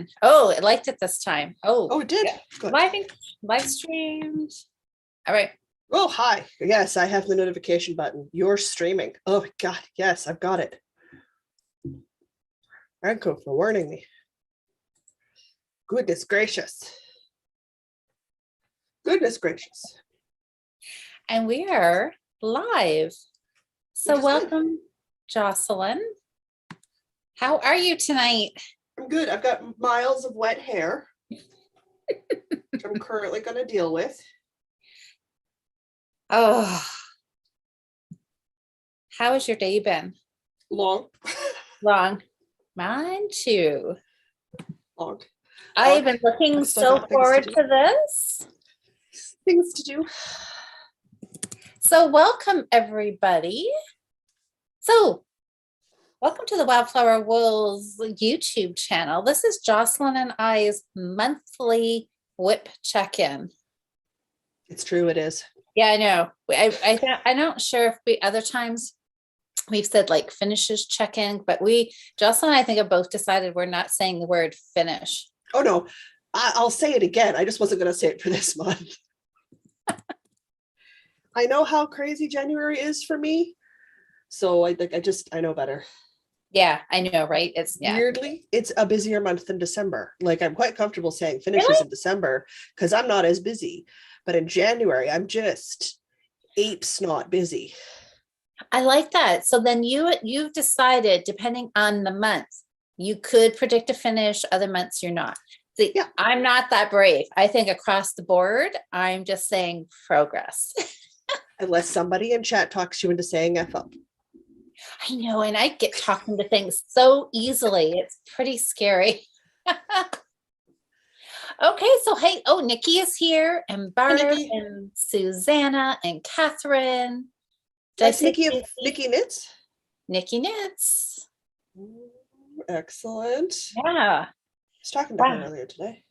again. Oh, it liked it this time. Oh, it did. Yeah. Good. Live streamed. All right. Oh, hi. Yes, I have the notification button. You're streaming. Oh my God. Yes, I've got it. Thank you for warning me. Goodness gracious. Goodness gracious. And we are live. So welcome, Jocelyn. How are you tonight? I'm good. I've got miles of wet hair, which I'm currently going to deal with. Oh, how has your day been? Long. Long. Mine too. Long. I've been looking so forward to this. Things to do. So welcome, everybody. So welcome to the Wildflower Wolves YouTube channel. This is Jocelyn and I's monthly WIP check-in. It's true, it is. Yeah, I know. I'm not sure if other times we've said like finishes check-in, but Jocelyn and I think have both decided we're not saying the word finish. Oh no, I'll say it again. I just wasn't going to say it for this month. I know how crazy January is for me. So I know better. Yeah, I know, right? Weirdly, it's a busier month than December. Like I'm quite comfortable saying finishes in December because I'm not as busy. But in January, I'm just ape snot busy. I like that. So then you've decided, depending on the month, you could predict a finish, other months you're not. See, yeah. I'm not that brave. I think across the board, I'm just saying progress. Unless somebody in chat talks you into saying F up. I know, and I get talking to things so easily. It's pretty scary. Okay, so hey, Nikki is here, and Barb, and Susanna, and Catherine. That's Nikki of Nikki Knits. Nikki Knits. Excellent. Yeah. I was talking to her earlier today.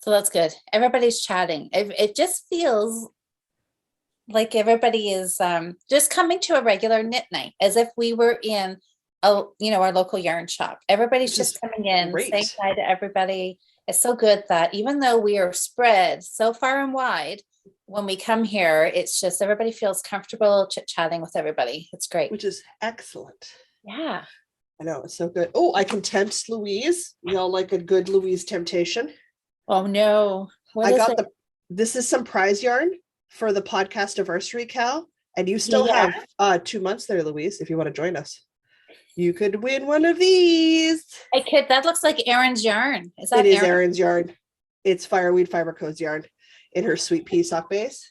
So that's good. Everybody's chatting. It just feels like everybody is just coming to a regular knit night, as if we were in our local yarn shop. Everybody's just coming in, saying hi to everybody. It's so good that even though we are spread so far and wide, when we come here, it's just everybody feels comfortable chit-chatting with everybody. It's great. Which is excellent. Yeah. I know, it's so good. Oh, I can tempt Louise. Y'all like a good Louise temptation? Oh no. This is some prize yarn for the podcast anniversary, Cal. And you still have 2 months there, Louise, if you want to join us. You could win one of these. I could. That looks like Erin's yarn. Is that Erin's yarn. It's Fireweed Fiber Co's yarn in her Sweet Pea sock base.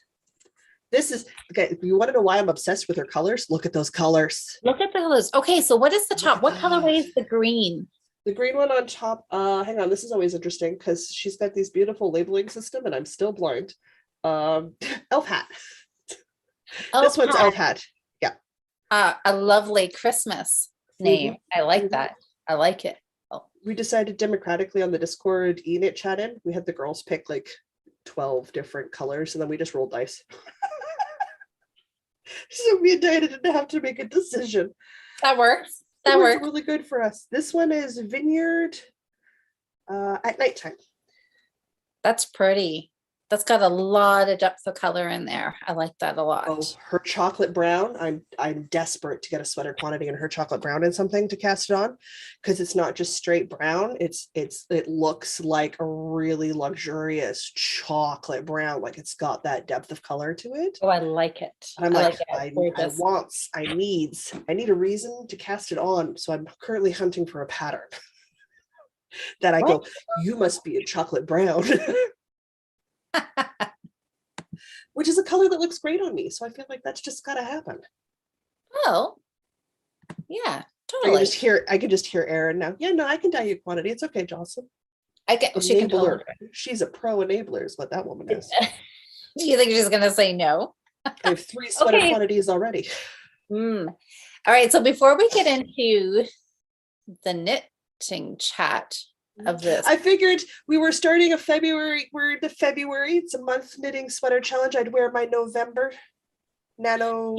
This is, okay, you want to know why I'm obsessed with her colors? Look at those colors. Look at the colors. Okay, so what is the top? What colorway is the green? The green one on top, hang on, this is always interesting because she's got these beautiful labeling system and I'm still blind. Elf hat. This one's Elf hat. Yeah. A lovely Christmas name. I like that. I like it. We decided democratically on the Discord Enid chat in. We had the girls pick like 12 different colors and then we just rolled dice. So me and Diana didn't have to make a decision. That works. That worked really good for us. This one is Vineyard at nighttime. That's pretty. That's got a lot of depth of color in there. I like that a lot. Oh, her chocolate brown. I'm desperate to get a sweater quantity in her chocolate brown and something to cast it on because it's not just straight brown. It looks like a really luxurious chocolate brown. Like it's got that depth of color to it. Oh, I like it. I'm like, I need a reason to cast it on. So I'm currently hunting for a pattern that I go, you must be a chocolate brown. Which is a color that looks great on me. So I feel like that's just gotta happen. Oh, yeah, totally. I can just hear Erin now. Yeah, no, I can dye you quantity. It's okay, Jocelyn. She's a pro enabler is what that woman is. Do you think she's gonna say no? I have 3 sweater quantities already. All right, so before we get into the knitting chat of this, I figured we were starting a February. We're into February. It's a month knitting sweater challenge. I'd wear my November nano,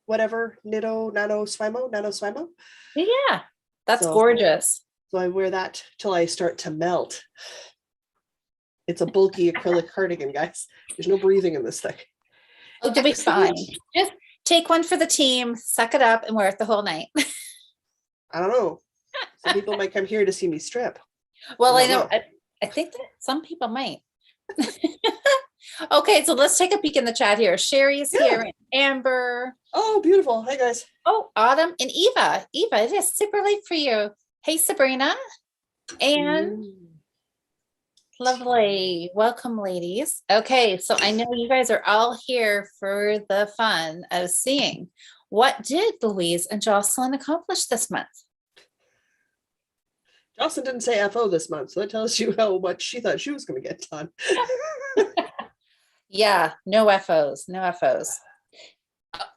whatever, nano swimo. Yeah, That's So- gorgeous. So I wear that till I start to melt. It's a bulky acrylic cardigan, guys. There's no breathing in this thing. Oh, you'll be fine. Just take one for the team, suck it up, and wear it the whole night. I don't know. Some people might come here to see me strip. Well, I don't know. I think that some people might. Okay, so let's take a peek in the chat here. Sherry is here, and Amber. Oh, beautiful. Hi, guys. Oh, Autumn and Eva. Eva, it is super late for you. Hey, Sabrina. And lovely. Welcome, ladies. Okay, so I know you guys are all here for the fun of seeing what did Louise and Jocelyn accomplish this month. Jocelyn didn't say FO this month, so that tells you how much she thought she was going to get done. Yeah, no FOs, no FOs.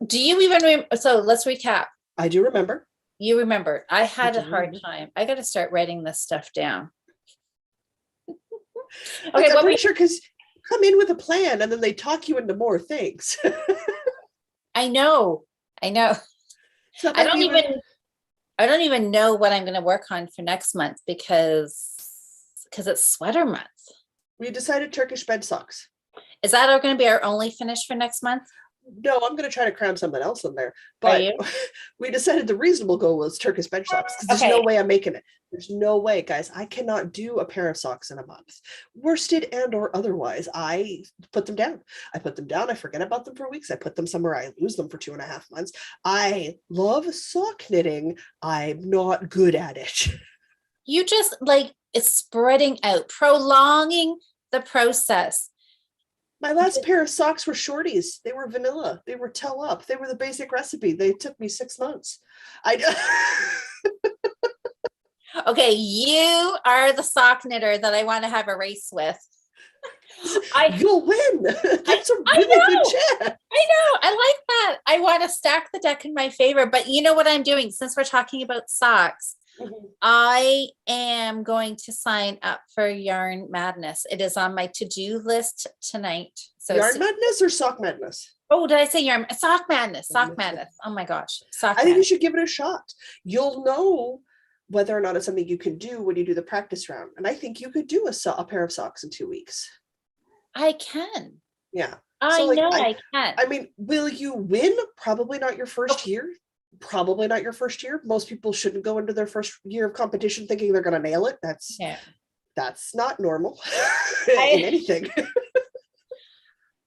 Do you even remember? So let's recap. I do remember. You remember, I had a do hard remember. time. I got to start writing this stuff down. Like, Okay, I'm pretty sure because come in with a plan and then they talk you into more things. I know. So I don't even know what I'm going to work on for next month because it's sweater month. We decided Turkish bed socks. Is that going to be our only finish for next month? No, I'm going to try to cram something else in there. Are But you? we decided the reasonable goal was Turkish bed socks because there's no Okay. way I'm making it. There's no way, guys. I cannot do a pair of socks in a month. Worsted and or otherwise. I put them down. I forget about them for weeks. I put them somewhere. I lose them for 2.5 months. I love sock knitting. I'm not good at it. You just like it's spreading out, prolonging the process. My last pair of socks were shorties. They were vanilla. They were toe up. They were the basic recipe. They took me 6 months. Okay, you are the sock knitter that I want to have a race with. You'll win. That's a I really good know. chance. I know. I like that. I want to stack the deck in my favor. But you know what I'm doing? Since we're talking about socks, I am going to sign up for Yarn Madness. It is on my to-do list tonight. So Yarn Madness or Sock Madness? Oh, did I say Yarn? Sock Madness. Sock Madness. Madness. Oh my gosh. Sock I think you Madness. should give it a shot. You'll know whether or not it's something you can do when you do the practice round. And I think you could do a pair of socks in 2 weeks. I can. Yeah. I like, know I can. I mean, will you win? Probably not your first year. Probably not your first year. Most people shouldn't go into their first year of competition thinking they're going to nail it. That's not normal in anything.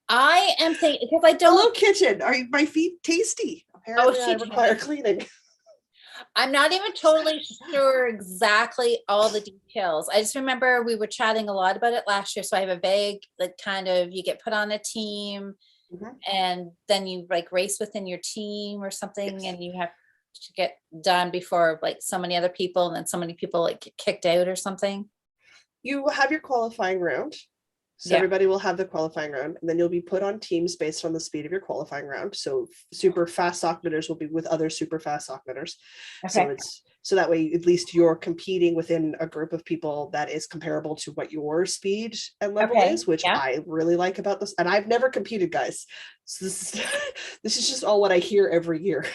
I am thinking because I don't. Hello, kitchen. Are my feet tasty? Apparently, I require cleaning. I'm not even totally sure exactly all the details. I just remember we were chatting a lot about it last year. So I have a vague, like, kind of, you get put on a team and then you like race within your team or something, and you have to get done before like so many other people, and then so many people like get kicked out or something. You have your qualifying round. So everybody will have the qualifying round, and then you'll be put on teams based on the speed of your qualifying round. So super fast sock knitters will be with other super fast sock knitters. Okay. So that way at least you're competing within a group of people that is comparable to what your speed and level is, which I really like about this. And I've never competed, guys. So this is just all what I hear every year.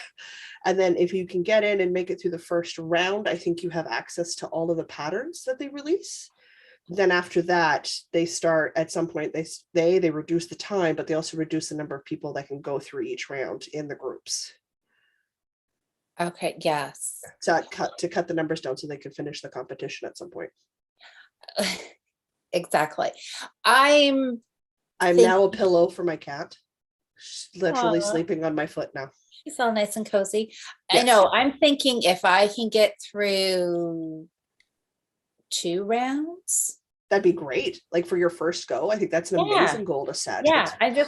And then if you can get in and make it through the first round, I think you have access to all of the patterns that they release. Then after that, they start at some point, they reduce the time, but they also reduce the number of people that can go through each round in the groups. Okay. Yes. To cut the numbers down so they can finish the competition at some point. Exactly. I'm now a pillow for my cat. She's literally sleeping on my foot now. She's all nice and cozy. Yes. I know. I'm thinking if I can get through 2 rounds. That'd be great. Like for your first go, I think that's an amazing goal to set. Yeah, I have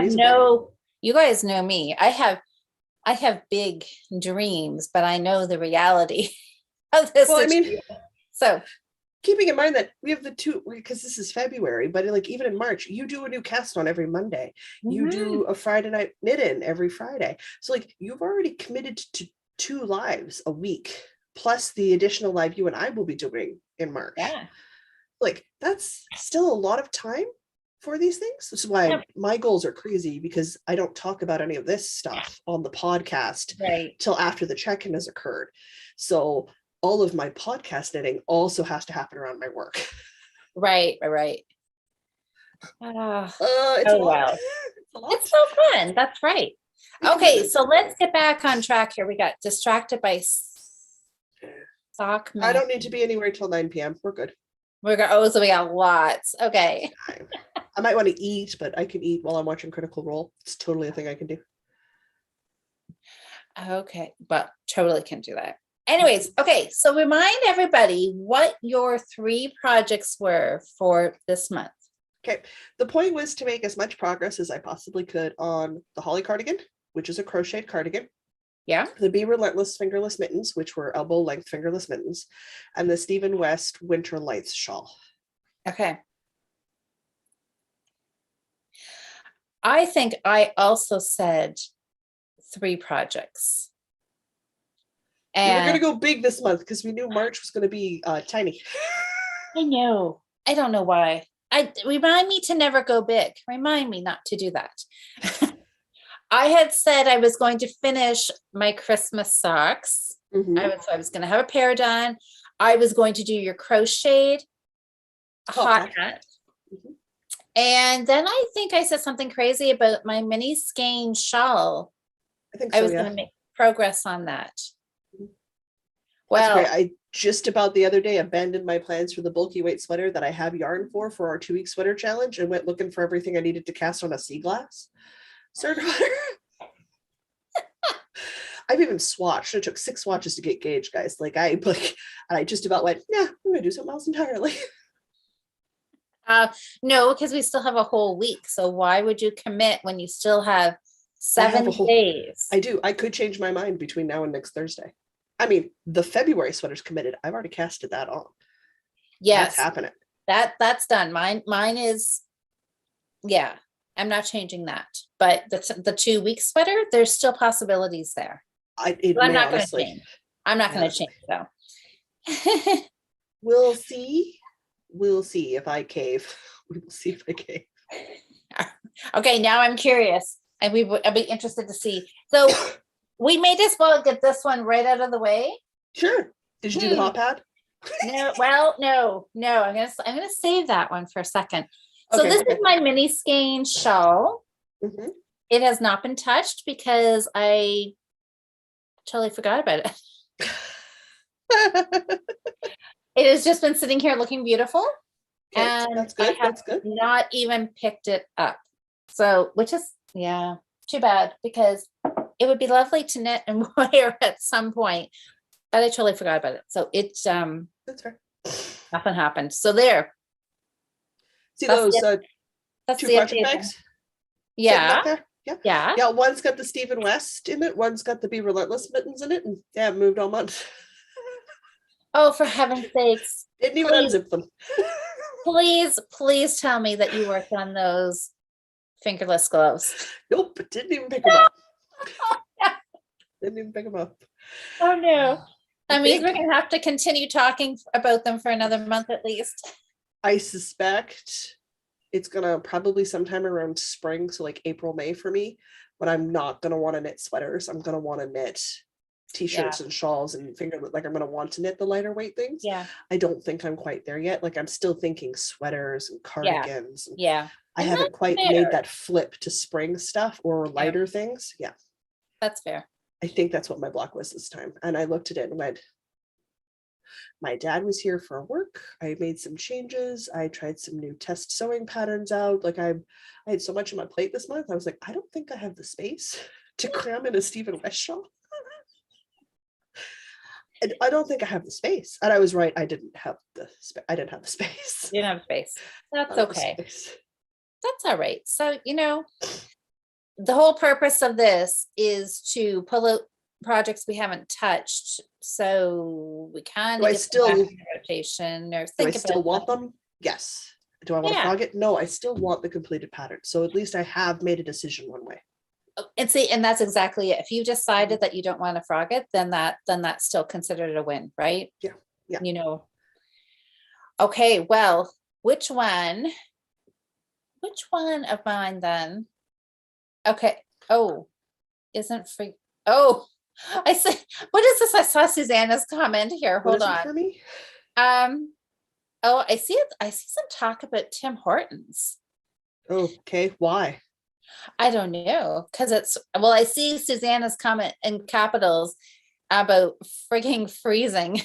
reasonable. you guys know me. I have big dreams, but I know the reality of this. Well, I mean, so keeping in mind that we have the 2, because this is February, but like even in March, you do a new cast on every Monday. You do a Friday night knit in every Friday. So like you've already committed to 2 lives a week, plus the additional live you and I will be doing in March. Yeah. Like that's still a lot of time for these things. This is why my goals are crazy, because I don't talk about any of this stuff on the podcast till after the check-in has occurred. So all of my podcast knitting also has to happen around my work. Right. Ah, It's a oh, lot. wow. It's a lot. It's so fun. That's right. Okay, so let's get back on track here. We got distracted by sock. I don't need to be anywhere till 9 p.m. We're good. So we got lots. Okay. I might want to eat, but I can eat while I'm watching Critical Role. It's totally a thing I can do. Okay, but totally can do that. Anyways, okay, so remind everybody what your 3 projects were for this month. Okay, the point was to make as much progress as I possibly could on the Holly cardigan, which is a crocheted cardigan. Yeah. The Be Relentless fingerless mittens, which were elbow length fingerless mittens, and the Stephen West Winter Lights shawl. Okay. I think I also said 3 projects. We were going to And go big this month because we knew March was going to be tiny. I know. I don't know why. Remind me to never go big. Remind me not to do that. I had said I was going to finish my Christmas socks. Mhm. I was going to have a pair done. I was going to do your crocheted hot hat. Mhm. And then I think I said something crazy about my mini skein shawl. I think so, I was yeah. going to make progress on that. Mhm. Well, That's great. I just about the other day abandoned my plans for the bulky weight sweater that I have yarn for our 2-week sweater challenge and went looking for everything I needed to cast on a sea glass. Certified. I've even swatched. It took 6 swatches to get gauge, guys. I just about went, yeah, I'm gonna do something else entirely. no, because we still have a whole week. So why would you commit when you still have 7 days? I do. I could change my mind between now and next Thursday. I mean, the February sweater's committed. I've already casted that on. Yes, That's happening. That's done. Mine is, yeah, I'm not changing that. But the 2-week sweater, there's still possibilities there. I'm not going to change. I'm not going to change though. We'll see. We'll see if I cave. We will see if I cave. Okay, now I'm curious, and I'll be interested to see. So we may just well get this one right out of the way. Sure. Did you do the hot pad? No. Well, no. I'm gonna save that one for a second. So Okay, this is my mini skein shawl. Mm-hmm. It has not been touched because I totally forgot about it. It has just been sitting here looking beautiful. Okay, and that's good. That's good. Not even picked it up. So, which is, yeah, too bad because it would be lovely to knit and wear at some point, but I totally forgot about it. So it's That's fair. nothing happened. So there. See That's those that's 2 the project update. bags? Yeah. There? Yeah. Yeah. Yeah. One's got the Stephen West in it. One's got the Be Relentless mittens in it. And yeah, moved all month. Oh, for heaven's sakes. Didn't even unzip them. Please tell me that you worked on those fingerless gloves. Nope, didn't even pick them up. Didn't even pick them up. Oh no. That means we're think- gonna have to continue talking about them for another month at least. I suspect it's gonna probably sometime around spring, so like April, May for me, but I'm not gonna want to knit sweaters. I'm gonna want to knit t-shirts and shawls and I'm gonna want to knit the lighter weight things. Yeah. I don't think I'm quite there yet. Like I'm still thinking sweaters and cardigans. Yeah. I haven't quite made that flip to spring stuff or lighter things. Yeah. That's fair. I think that's what my block was this time. And I looked at it and went, my dad was here for work. I made some changes. I tried some new test sewing patterns out. Like I had so much on my plate this month. I was like, I don't think I have the space to cram in a Stephen West shawl. I don't think I have the space. And I was right. I didn't have the space. You didn't have space. That's okay. That's all right. So, the whole purpose of this is to pull out projects we haven't touched. So we kind of rotation or think do I still want them? Yes. Do I want to frog it? No, I still want the completed pattern. So at least I have made a decision one way. And that's exactly it. If you decided that you don't want to frog it, then that's still considered a win, right? Yeah. Okay, well, which one of mine then? Okay. Oh, isn't free. Oh, I said, what is this? I saw Susanna's comment here. What Hold is it on. for me? Oh, I see it. I see some talk about Tim Hortons. Okay, why? I don't know, because well, I see Susanna's comment in capitals about frigging freezing.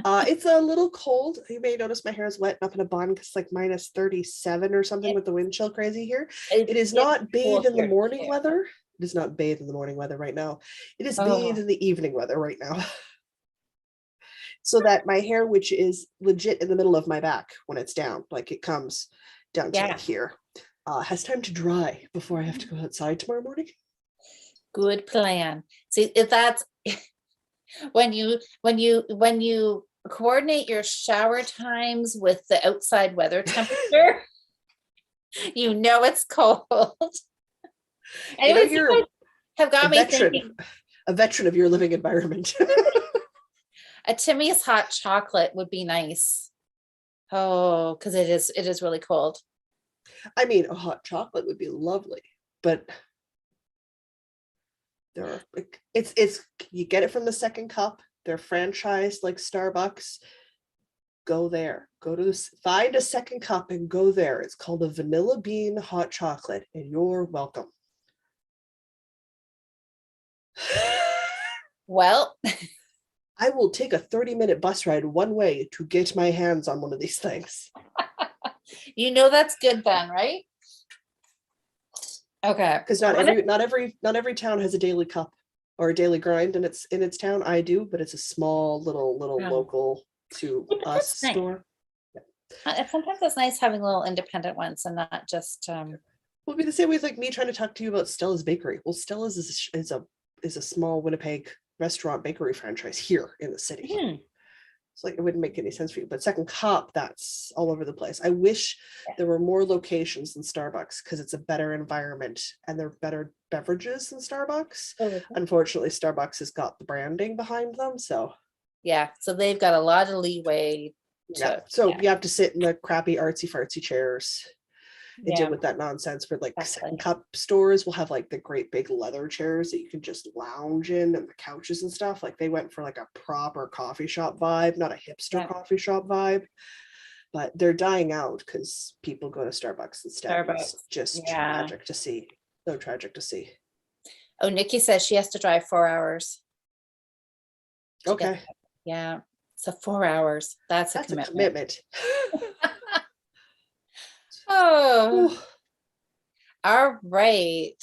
It's a little cold. You may notice my hair is wet and up in a bun because it's like minus 37 or something with the wind chill crazy here. It is not bathed in the morning weather. It is not bathed in the morning weather right now. It is bathed in the evening weather right now. So that my hair, which is legit in the middle of my back when it's down, like it comes down to like here, has time to dry before I have to go outside tomorrow morning. Good plan. See, if that's when you coordinate your shower times with the outside weather temperature, you know it's cold. Anyways, you guys have got me thinking. A veteran of your living environment. A Timmy's hot chocolate would be nice. Oh, because it is really cold. I mean, a hot chocolate would be lovely, but there are it's you get it from the second cup. They're franchised like Starbucks. Go there. Go to this, find a second cup and go there. It's called a vanilla bean hot chocolate, and you're welcome. Well, I will take a 30-minute bus ride one way to get my hands on one of these things. You know that's good then, right? Okay. Because not every town has a daily cup or a daily grind in its town. I do, but it's a small little local to us store. Yeah. Sometimes it's nice having little independent ones and not just Will be the same way as like me trying to talk to you about Stella's Bakery. Well, Stella's is a small Winnipeg restaurant bakery franchise here in the city. It's like it wouldn't make any sense for you, but Second Cup, that's all over the place. I wish there were more locations than Starbucks because it's a better environment and they're better beverages than Starbucks. Unfortunately, Starbucks has got the branding behind them, so so they've got a lot of leeway. You have to sit in the crappy artsy fartsy chairs and deal with that nonsense. For like Second Cup stores will have like the great big leather chairs that you can just lounge in, and the couches and stuff. Like they went for like a proper coffee shop vibe, not a hipster coffee shop vibe. But they're dying out because people go to Starbucks instead. It's just tragic to see. So tragic to see. Oh, Nikki says she has to drive 4 hours. Okay. Yeah. So 4 hours. That's a commitment. Oh, all right.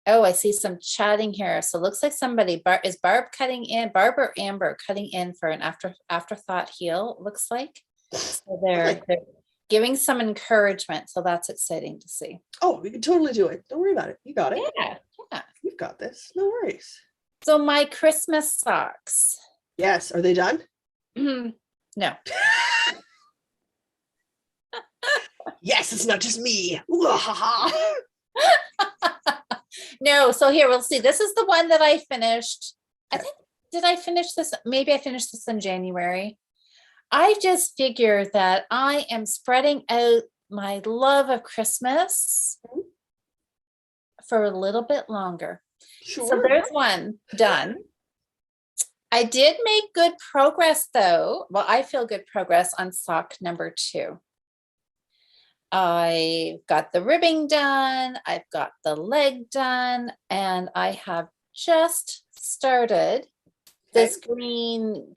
Oh, I see some chatting here. So it looks like somebody, is Barb or Amber cutting in for an afterthought heel, it looks like. So they're giving some encouragement. So that's exciting to see. Oh, we can totally do it. Don't worry about it. You got it. Yeah. You've got this. No worries. So my Christmas socks. Yes. Are they done? No. Yes, it's not just me. No, so here we'll see. This is the one that I finished. I think, did I finish this? Maybe I finished this in January. I just figured that I am spreading out my love of Christmas for a little bit longer. Sure. So there's one done. I did make good progress though. Well, I feel good progress on sock number 2. I got the ribbing done, I've got the leg done, and I have just started this green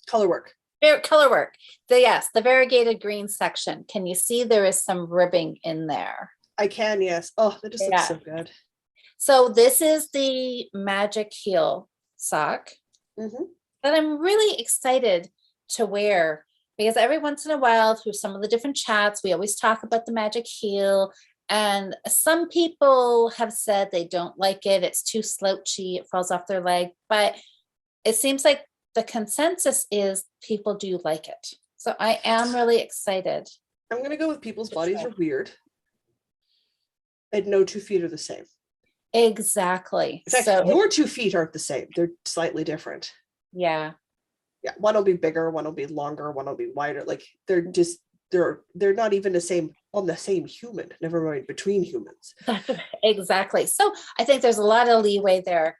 color work. The variegated green section. Can you see there is some ribbing in there? I can, yes. Oh, that just looks so good. So this is the magic heel sock that I'm really excited to wear. Because every once in a while, through some of the different chats, we always talk about the magic heel. And some people have said they don't like it. It's too slouchy. It falls off their leg. But it seems like the consensus is people do like it. So I am really excited. I'm going to go with people's bodies are weird. And no 2 feet are the same. Exactly. In fact, your 2 feet aren't the same. They're slightly different. Yeah. Yeah, one will be bigger, one will be longer, one will be wider. Like they're they're not even on the same human, never mind between humans. Exactly. So I think there's a lot of leeway there.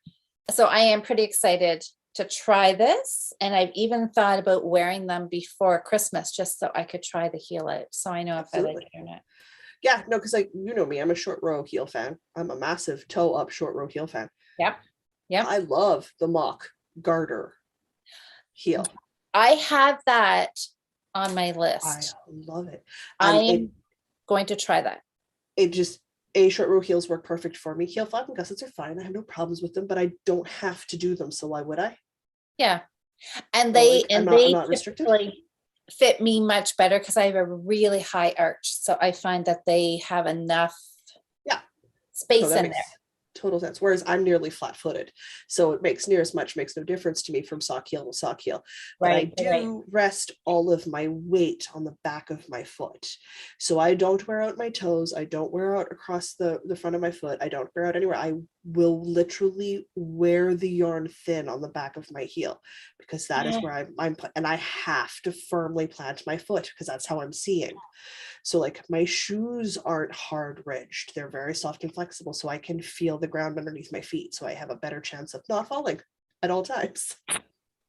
So I am pretty excited to try this. And I've even thought about wearing them before Christmas, just so I could try the heel out. So I know if I like it or not. Yeah, no, because like, you know me, I'm a short row heel fan. I'm a massive toe up short row heel fan. Yep. Yep. I love the mock garter heel. I have that on my I list. love it. I'm going to try that. It just, short row heels work perfect for me. Heel flap and gussets are fine. I have no problems with them, but I don't have to do them. So why would I? Yeah. And So, they, like, and I'm they not restricted. typically fit me much better because I have a really high arch. So I find that they have enough space that in makes there. total sense. Whereas I'm nearly flat-footed, so it makes makes no difference to me from sock heel to sock heel. But I do rest all of my weight on the back of my foot, so I don't wear out my toes. I don't wear out across the front of my foot. I don't wear out anywhere. I will literally wear the yarn thin on the back of my heel because that is where I'm and I have to firmly plant my foot because that's how I'm seeing. So like my shoes aren't hard ridged. They're very soft and flexible. So I can feel the ground underneath my feet. So I have a better chance of not falling at all times.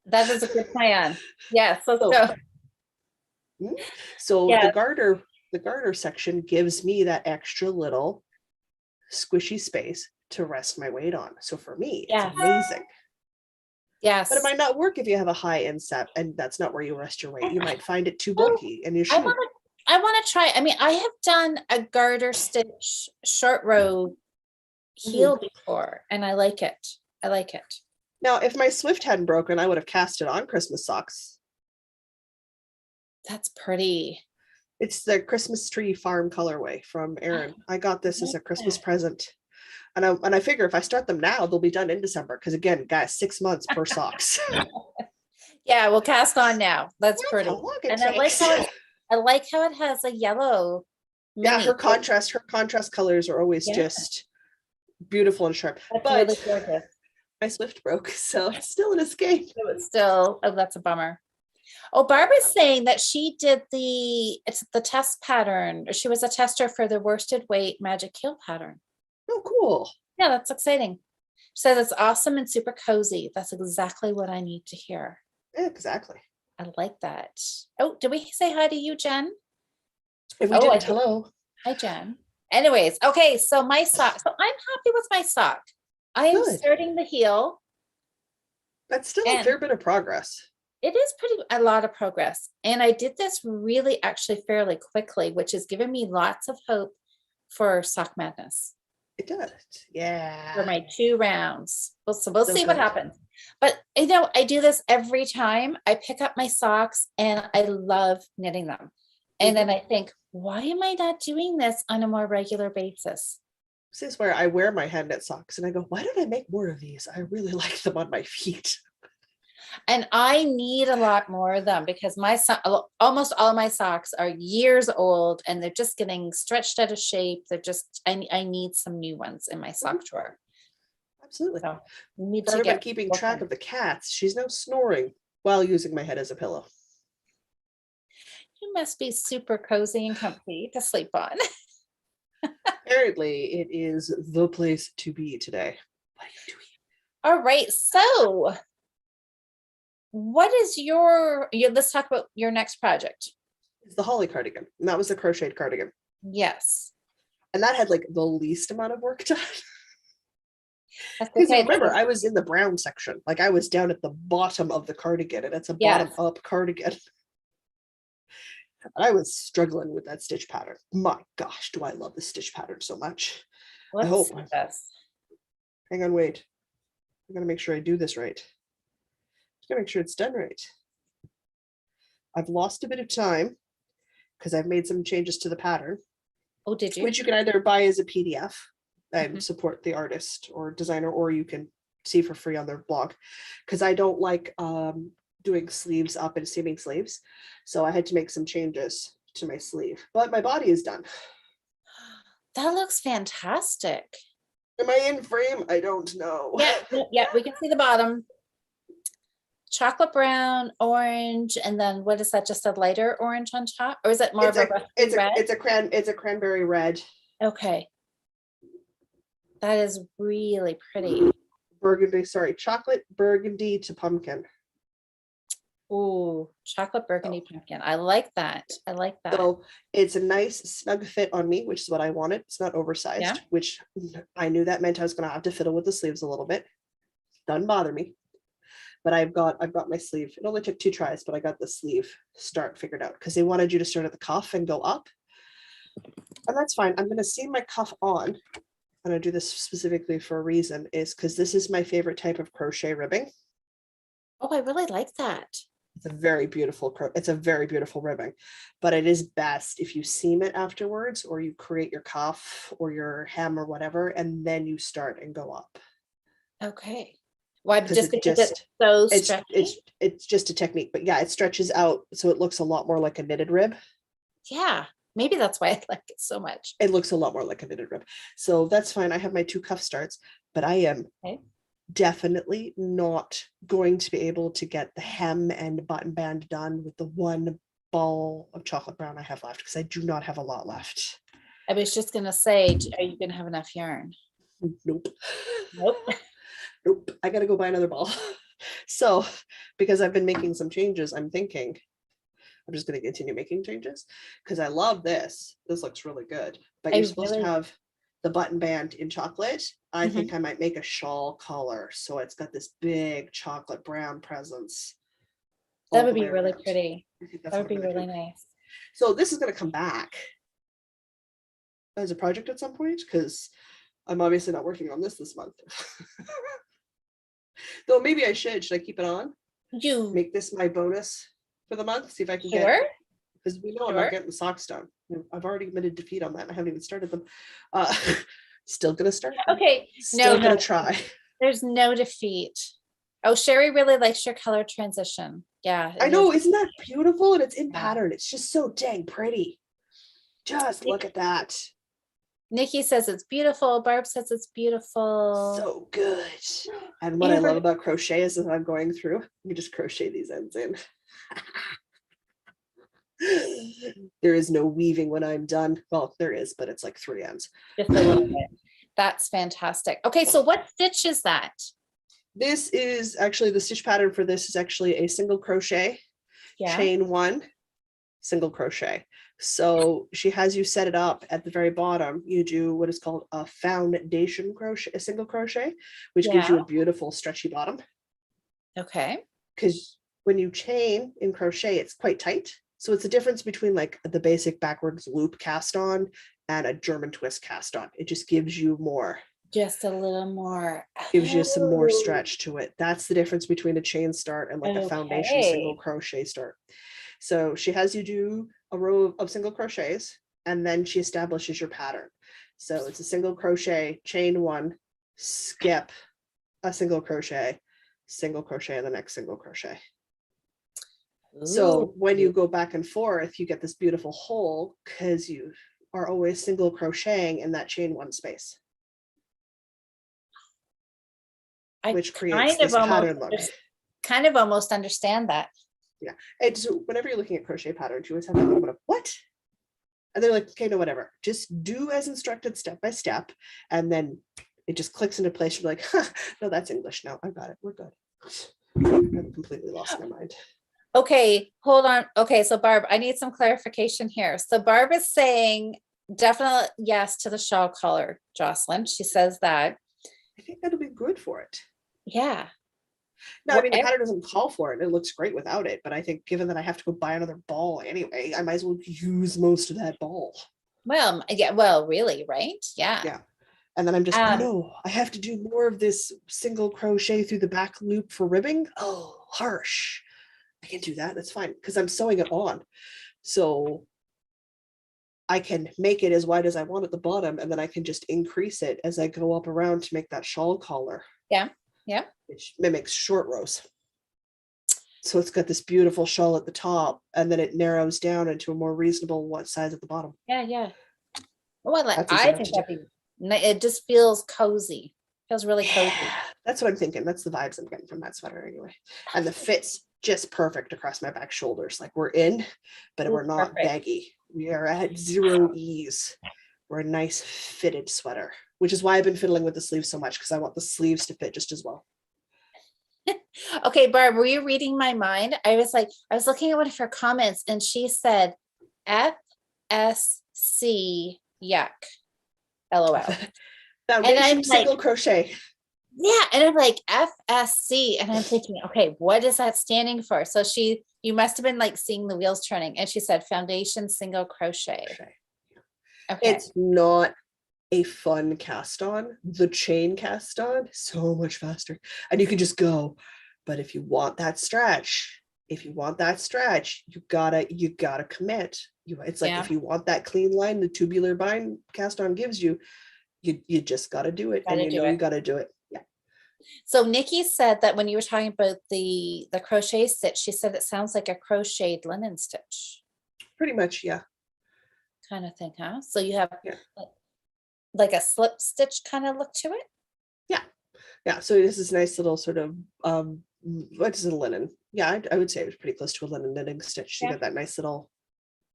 That is a good plan. Yes, let's go. So the garter section gives me that extra little squishy space to rest my weight on. So for me, it's amazing. Yes. But it might not work if you have a high instep and that's not where you rest your weight. You might find it too bulky and you should. I want to try. I mean, I have done a garter stitch short row heel before, and I like it. I like it. Now, if my Swift hadn't broken, I would have cast it on Christmas socks. That's pretty. It's the Christmas tree farm colorway from Erin. I got this as a Christmas present. And I figure if I start them now, they'll be done in December. Because again, guys, 6 months per socks. Yeah, we'll cast on now. That's pretty. And I like how it has a yellow. Yeah, her contrast colors are always just beautiful and sharp. That's but really gorgeous. My Swift broke, so it's still an escape. So it's still, that's a bummer. Oh, Barbara's saying that she did the test pattern. She was a tester for the worsted weight magic heel pattern. Oh, cool. Yeah, that's exciting. She says it's awesome and super cozy. That's exactly what I need to hear. Yeah, exactly. I like that. Oh, did we say hi to you, Jen? If we didn't, hello. Hi, Jen. Anyways, okay, so my sock. So I'm happy with my sock. I am starting the heel. That's still a fair bit of progress. It is a lot of progress. And I did this really actually fairly quickly, which has given me lots of hope for Sock Madness. It does. Yeah. For my 2 rounds. So we'll see what happens. But you know, I do this every time I pick up my socks and I love knitting them. And then I think, why am I not doing this on a more regular basis? This is where I wear my hand knit socks and I go, why don't I make more of these? I really like them on my feet. And I need a lot more of them because almost all my socks are years old and they're just getting stretched out of shape. They're just, I need some new ones in my sock drawer. Absolutely. So need to get keeping track of the cats. She's now snoring while using my head as a pillow. You must be super cozy and comfy to sleep on. Apparently it is the place to be today. What are you doing? All right. So what is let's talk about your next project. It's the holly cardigan. And that was the crocheted cardigan. Yes. And that had like the least amount of work done. Because remember, I was in the brown section. Like I was down at the bottom of the cardigan and it's a bottom up cardigan. And I was struggling with that stitch pattern. My gosh, do I love the stitch pattern so much. Let's I hope. see this. Hang on, wait. I'm going to make sure I do this right. I'm going to make sure it's done right. I've lost a bit of time because I've made some changes to the pattern. Oh, did you? Which you can either buy as a PDF and support the artist or designer, or you can see for free on their blog. Because I don't like doing sleeves up and seaming sleeves. So I had to make some changes to my sleeve, but my body is done. That looks fantastic. Am I in frame? I don't know. Yeah, we can see the bottom. chocolate brown, orange, and then what is that? Just a lighter orange on top? Or is it more It's of a a rusty red? it's a cranberry red. Okay. That is really pretty. Burgundy, sorry, chocolate burgundy to pumpkin. Ooh, chocolate burgundy pumpkin. I like that. I like that. So it's a nice snug fit on me, which is what I wanted. It's not oversized, Yeah. which I knew that meant I was going to have to fiddle with the sleeves a little bit. Doesn't bother me. But I've got my sleeve. It only took 2 tries, but I got the sleeve start figured out because they wanted you to start at the cuff and go up. And that's fine. I'm going to seam my cuff on. And I do this specifically for a reason, is because this is my favorite type of crochet ribbing. Oh, I really like that. It's a very beautiful ribbing, but it is best if you seam it afterwards, or you create your cuff or your hem or whatever, and then you start and go up. Okay. Why? Just it because it's so stretchy? It's just a technique, but yeah, it stretches out so it looks a lot more like a knitted rib. Yeah, maybe that's why I like it so much. It looks a lot more like a knitted rib. So that's fine. I have my 2 cuff starts, but I am definitely not going to be able to get the hem and button band done with the 1 ball of chocolate brown I have left, because I do not have a lot left. I was just gonna say, are you gonna have enough yarn? Nope. Nope. Nope. I gotta go buy another ball. So because I've been making some changes, I'm thinking I'm just going to continue making changes because I love this. This looks really good. But you're supposed to have the button band in chocolate. I think I might make a shawl collar. So it's got this big chocolate brown presence. That would be really pretty. That would be really nice. So this is going to come back as a project at some point because I'm obviously not working on this month. Though maybe I should. Should I keep it on? You make this my bonus for the month, see if I can get, because we know I'm not getting the socks done. I've already admitted defeat on that and I haven't even started them. Still gonna start them. Okay, still gonna try. There's no defeat. Oh, Sherry really likes your color transition. Yeah, I know, isn't that beautiful? And it's in pattern. It's just so dang pretty. Just look at that. Nikki says it's beautiful. Barb says it's beautiful. So good. And what I love about crochet is as I'm going through, you just crochet these ends in. There is no weaving when I'm done. Well, there is, but it's like 3 ends. Just a little bit. That's fantastic. Okay, so what stitch is that? This is actually the stitch pattern for this is actually a single crochet, chain 1, single crochet. So she has you set it up at the very bottom. You do what is called a foundation crochet, a single crochet, which gives you a beautiful stretchy bottom. Okay. Because when you chain in crochet, it's quite tight. So it's the difference between like the basic backwards loop cast on and a German twist cast on. It just gives you more. Just a little more. Gives you some more stretch to it. That's the difference between a chain start and like a foundation single crochet start. So she has you do a row of single crochets and then she establishes your pattern. So it's a single crochet, chain 1, skip a single crochet, and the next single crochet. Ooh. So when you go back and forth, you get this beautiful hole because you are always single crocheting in that chain 1 space. Which creates this pattern look. Kind of almost understand that. Yeah. And so whenever you're looking at crochet patterns, you always have that moment of what? And they're like, okay, no, whatever. Just do as instructed step by step. And then it just clicks into place. You're like, huh, no, that's English now. I got it. We're good. I've completely lost my mind. Okay, hold on. Okay, so Barb, I need some clarification here. So Barb is saying definitely yes to the shawl collar, Jocelyn. She says that. I think that'll be good for it. Yeah. No, I mean, the pattern doesn't call for it. It looks great without it. But I think given that I have to go buy another ball anyway, I might as well use most of that ball. Well, yeah, well, really, right? Yeah. Yeah. And then I'm just, oh no, I have to do more of this single crochet through the back loop for ribbing. Oh, harsh. I can do that. That's fine because I'm sewing it on. So I can make it as wide as I want at the bottom, and then I can just increase it as I go up around to make that shawl collar. Yeah. Yeah. Which mimics short rows. So it's got this beautiful shawl at the top, and then it narrows down into a more reasonable one size at the bottom. Yeah, yeah. Well, I think that'd be, it just feels cozy. Feels really cozy. That's what I'm thinking. That's the vibes I'm getting from that sweater anyway. And the fit's just perfect across my back shoulders. Like we're in, but we're not Perfect. baggy. We are at zero ease. We're a nice fitted sweater, which is why I've been fiddling with the sleeves so much, because I want the sleeves to fit just as well. Okay, Barb, were you reading my mind? I was looking at one of her comments and she said FSC yuck. LOL. Foundation I'm single like, crochet. yeah, and I'm like FSC, and I'm thinking, okay, what is that standing for? So you must have been like seeing the wheels turning, and she said foundation single crochet. Okay. It's not a fun cast on. The chain cast on so much faster, and you can just go. But if you want that stretch, you gotta commit. It's like, if you want that clean line the tubular bind cast on gives you, you just gotta do it, and you gotta do it. Yeah. So Nikki said that when you were talking about the crochet stitch, she said it sounds like a crocheted linen stitch. Pretty much, yeah. Kind of thing, huh? So you have Yeah. like a slip stitch kind of look to it. Yeah. Yeah. So this is nice little sort of what is it, a linen? Yeah, I would say it was pretty close to a linen knitting stitch. You got that nice little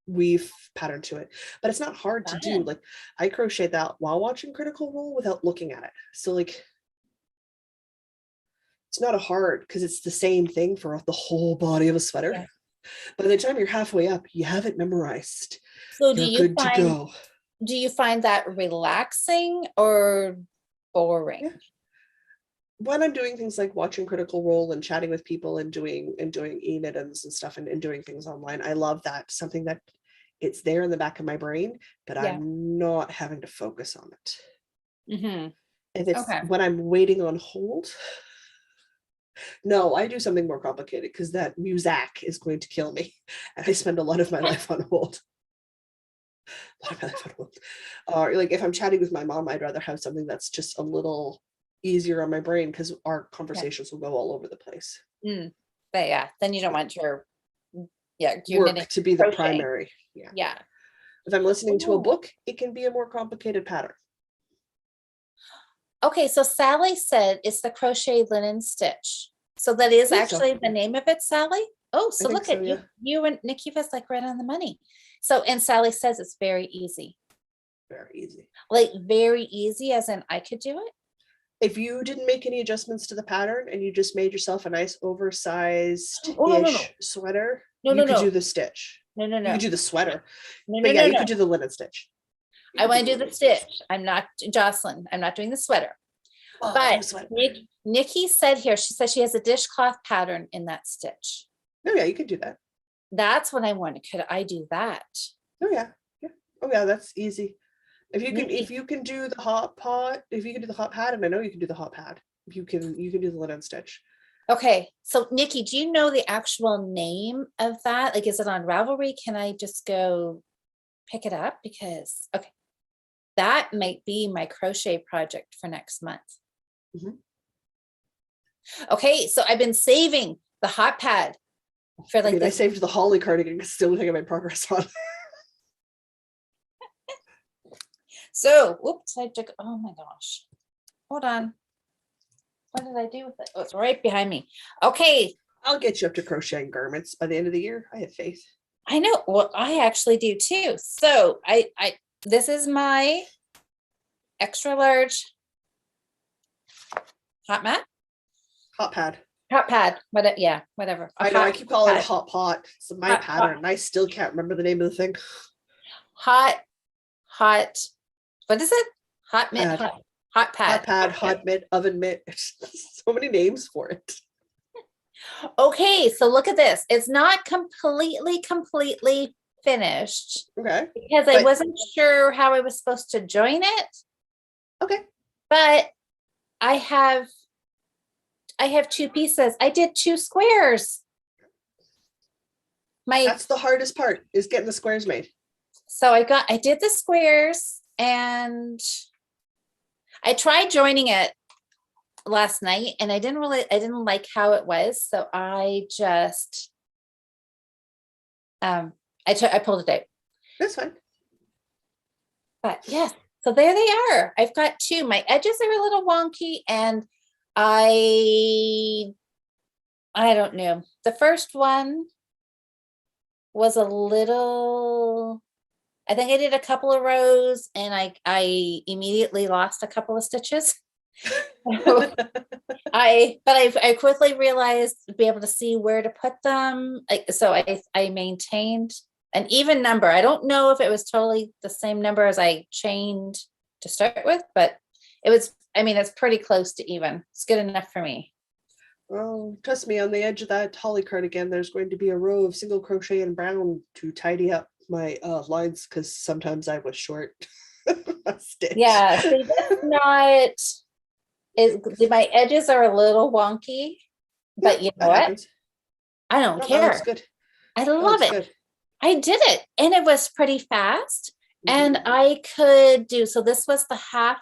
weave pattern to it, but it's not hard to do. Like I crocheted that while watching Critical Role without looking at it. So like, it's not a hard, because it's the same thing for the whole body of a sweater. Yeah. By the time you're halfway up, you have it memorized. So do you find that relaxing or boring? Yeah. When I'm doing things like watching Critical Role and chatting with people and doing e-knittings and stuff and doing things online, I love that. Something that it's there in the back of my brain, but I'm not having to focus on it. Mm-hmm. If it's when I'm waiting on hold, no, I do something more complicated, because that music is going to kill me. And I spend a lot of my life on hold. Or like if I'm chatting with my mom, I'd rather have something that's just a little easier on my brain, because our conversations will go all over the place. But yeah, then you don't want your work to be the primary. Yeah. If I'm listening to a book, it can be a more complicated pattern. Okay, so Sally said it's the crochet linen stitch. So that is actually the name of it, Sally? Oh, so look at you and Nikki was like right on the money. So, and Sally says it's very easy. Very easy. Like very easy, as in I could do it? If you didn't make any adjustments to the pattern and you just made yourself a nice oversized sweater, you could do the stitch. You could do the sweater. But you could do the linen stitch. I want to do the stitch. I'm not Jocelyn. I'm not doing the sweater. Oh, but Nikki said here, she said she has a dishcloth pattern in that stitch. Oh yeah, you could do that. That's what I wanted. Could I do that? Oh yeah. Oh yeah, that's easy. If you can do the hot pot, if you can do the hot pad, and I know you can do the hot pad, you can do the linen stitch. Okay, so Nikki, do you know the actual name of that? Like, is it on Ravelry? Can I just go pick it up? Because that might be my crochet project for next month. Mm-hmm. Okay, so I've been saving the hot pad for like I saved the holly cardigan because it's the only thing I made progress on. So, whoops, I took, oh my gosh. Hold on. What did I do with it? Oh, it's right behind me. Okay. I'll get you up to crocheting garments by the end of the year. I have faith. I know. Well, I actually do too. So this is my extra large hot pad. Whatever. I know, I keep calling it a hot pot. It's my pattern. And I still can't remember the name of the thing. Hot. What is it? Hot mitt. Hot pad. Hot mitt, oven mitt. So many names for it. Okay, so look at this. It's not completely finished. Okay. Because I wasn't sure how I was supposed to join it. Okay. But I have two pieces. I did 2 squares. That's the hardest part, is getting the squares made. So I did the squares, and I tried joining it last night, and I didn't like how it was. So I just, I pulled it out. That's fine. But yes, so there they are. I've got 2. My edges are a little wonky, and I don't know. The first one was a little, I think I did a couple of rows and I immediately lost a couple of stitches. I quickly realized to be able to see where to put them. So I maintained an even number. I don't know if it was totally the same number as I chained to start with, but it was, I mean, it's pretty close to even. It's good enough for me. Well, trust me, on the edge of that holly cardigan, there's going to be a row of single crochet in brown to tidy up my lines, because sometimes I was short a stitch. Yeah, see, that's not, my edges are a little wonky, but you know That what? happens. I don't No, that looks care. good. I That love looks it. good. I did it and it was pretty fast. And Mhm. I could do, so this was the half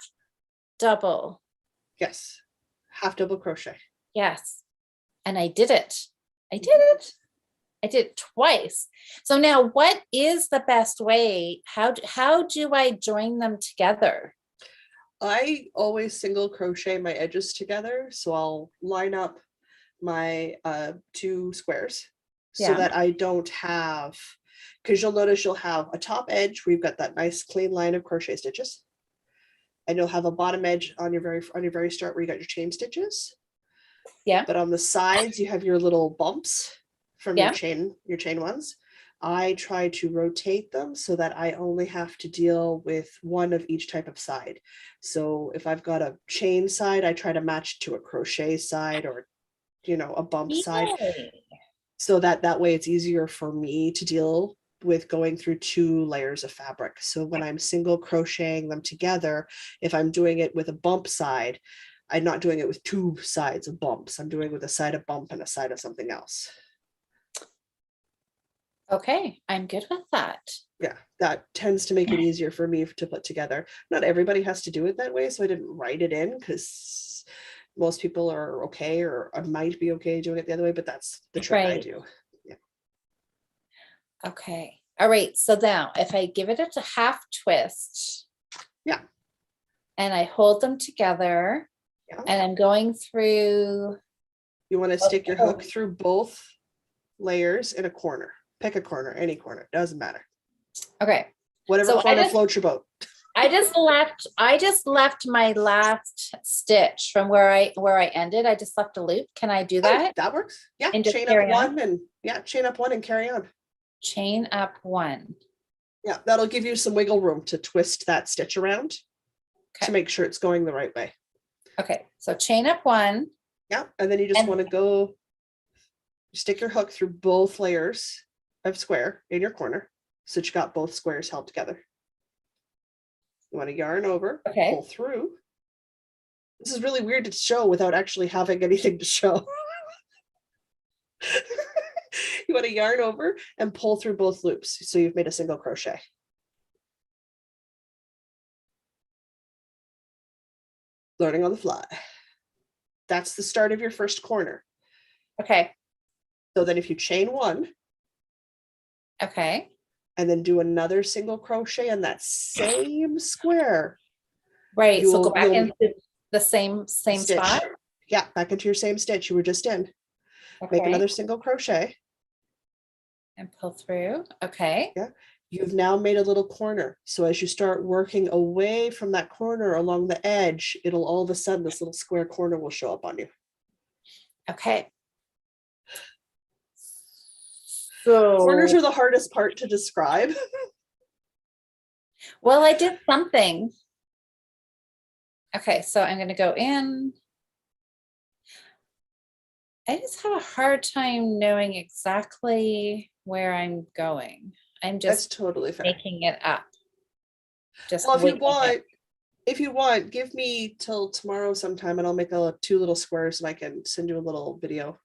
double. Yes, half double crochet. Yes. And I did it. I did it. I did it twice. So now what is the best way? How do I join them together? I always single crochet my edges together, so I'll line up my two squares so Yeah. that I don't have, because you'll notice you'll have a top edge where you've got that nice clean line of crochet stitches, and you'll have a bottom edge on your very start where you got your chain stitches. Yeah. But on the sides you have your little bumps from Yeah. your chain ones. I try to rotate them so that I only have to deal with one of each type of side. So if I've got a chain side, I try to match to a crochet side, or a bump side, Yay. so that way it's easier for me to deal with going through two layers of fabric. So when I'm single crocheting them together, if I'm doing it with a bump side, I'm not doing it with two sides of bumps. I'm doing it with a side of bump and a side of something else. Okay, I'm good with that. Yeah, that tends to make it easier for me to put together. Not everybody has to do it that way, so I didn't write it in because most people are okay, or I might be okay doing it the other way, but that's the trick I Right. do. Yeah. Okay. All right. So now if I give it a half twist. Yeah. And I hold them together. Yeah. And I'm going through. You want to stick your hook through both layers in a corner. Pick a corner, any corner, doesn't matter. Okay. Whatever So corner floats your boat. I just left my last stitch from where I ended. I just left a loop. Can I do that? Oh, that works. Yeah. And just chain carry up on? one and chain up one and carry on. Chain up one. Yeah, that'll give you some wiggle room to twist that stitch around to make sure it's going the right way. Okay, so chain up one. Yeah, and then you just want to go stick your hook through both layers of square in your corner, so that you got both squares held together. You want to yarn over, pull through. This is really weird to show without actually having anything to show. You want to yarn over and pull through both loops, so you've made a single crochet. Learning on the fly. That's the start of your first corner. Okay. So then if you chain one. Okay. And then do another single crochet in that same square. Right. So go back into the same stitch. Spot. Yeah, back into your same stitch you were just in. Okay. Make another single crochet. And pull through. Okay. Yeah. You've now made a little corner. So as you start working away from that corner along the edge, it'll all of a sudden, this little square corner will show up on you. Okay. So corners are the hardest part to describe. Well, I did something. Okay, so I'm going to go in. I just have a hard time knowing exactly where I'm going. I'm just That's totally fair. Making it up. Just well, if you want, give me till tomorrow sometime and I'll make two little squares and I can send you a little video.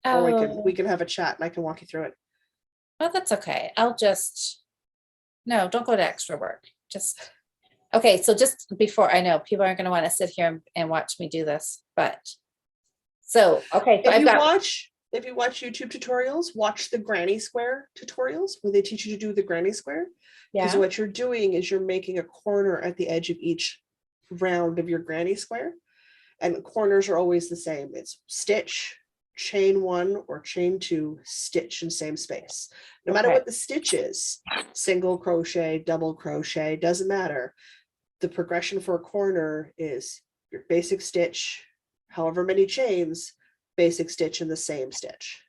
Oh. Or we can have a chat and I can walk you through it. Oh, that's okay. No, don't go to extra work. Okay. So just before, I know people aren't going to want to sit here and watch me do this, but so, okay. So if you watch YouTube tutorials, watch the granny square tutorials where they teach you to do the granny square. Because what you're doing is you're making a corner at the edge of each round of your granny square. And corners are always the same. It's stitch, chain 1 or chain 2, stitch in same space. No matter Okay. what the stitch is, single crochet, double crochet, doesn't matter. The progression for a corner is your basic stitch, however many chains, basic stitch in the same stitch.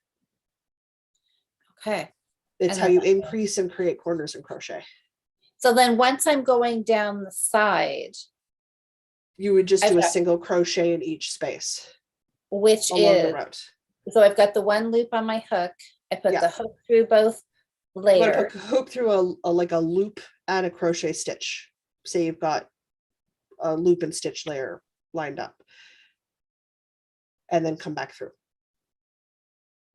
Okay. It's And how then you increase and create corners in crochet. so then once I'm going down the side, You would just I've do a got- single crochet in each space which along the is, route. so I've got the one loop on my hook. I put Yeah. the hook through both You want to layers. put hook through like a loop and a crochet stitch. Say you've got a loop and stitch layer lined up, and then come back through.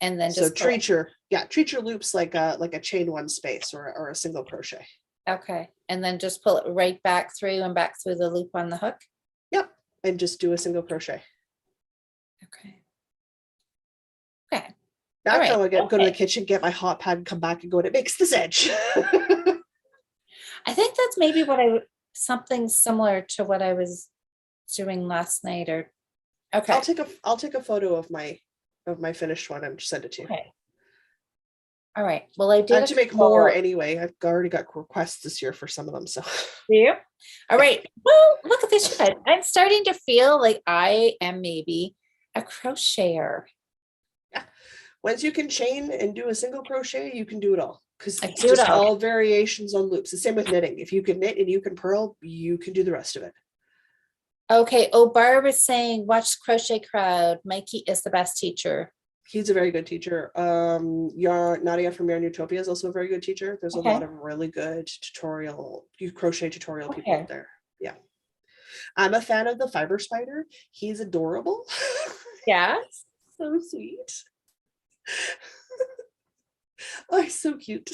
And then So just pull it. treat your loops like a chain 1 space or a single crochet. Okay. And then just pull it right back through and back through the loop on the hook. Yep, and just do a single crochet. Okay. Okay. Now All I right, go to the okay. kitchen, get my hot pad, and come back and go, and it makes this edge. I think that's maybe something similar to what I was doing last night or, okay. I'll take a photo of my finished one and send it to you. Okay. All right. Well, I I did have to make more anyway. I've already got requests this year for some of them. So Do you? All right. Well, look at this, you guys. I'm starting to feel like I am maybe a crocheter. once you can chain and do a single crochet, you can do it all. Because I it's do it just all. all variations on loops. The same with knitting. If you can knit and you can purl, you can do the rest of it. Okay. Oh, Barb is saying, watch Crochet Crowd. Mikey is the best teacher. He's a very good teacher. Nadia from Yarn Utopia is also a very good teacher. There's Okay. a lot of really good crochet tutorial people Okay. out there. Yeah. I'm a fan of the fiber spider. He's adorable. Yeah. So sweet. Oh, he's so cute.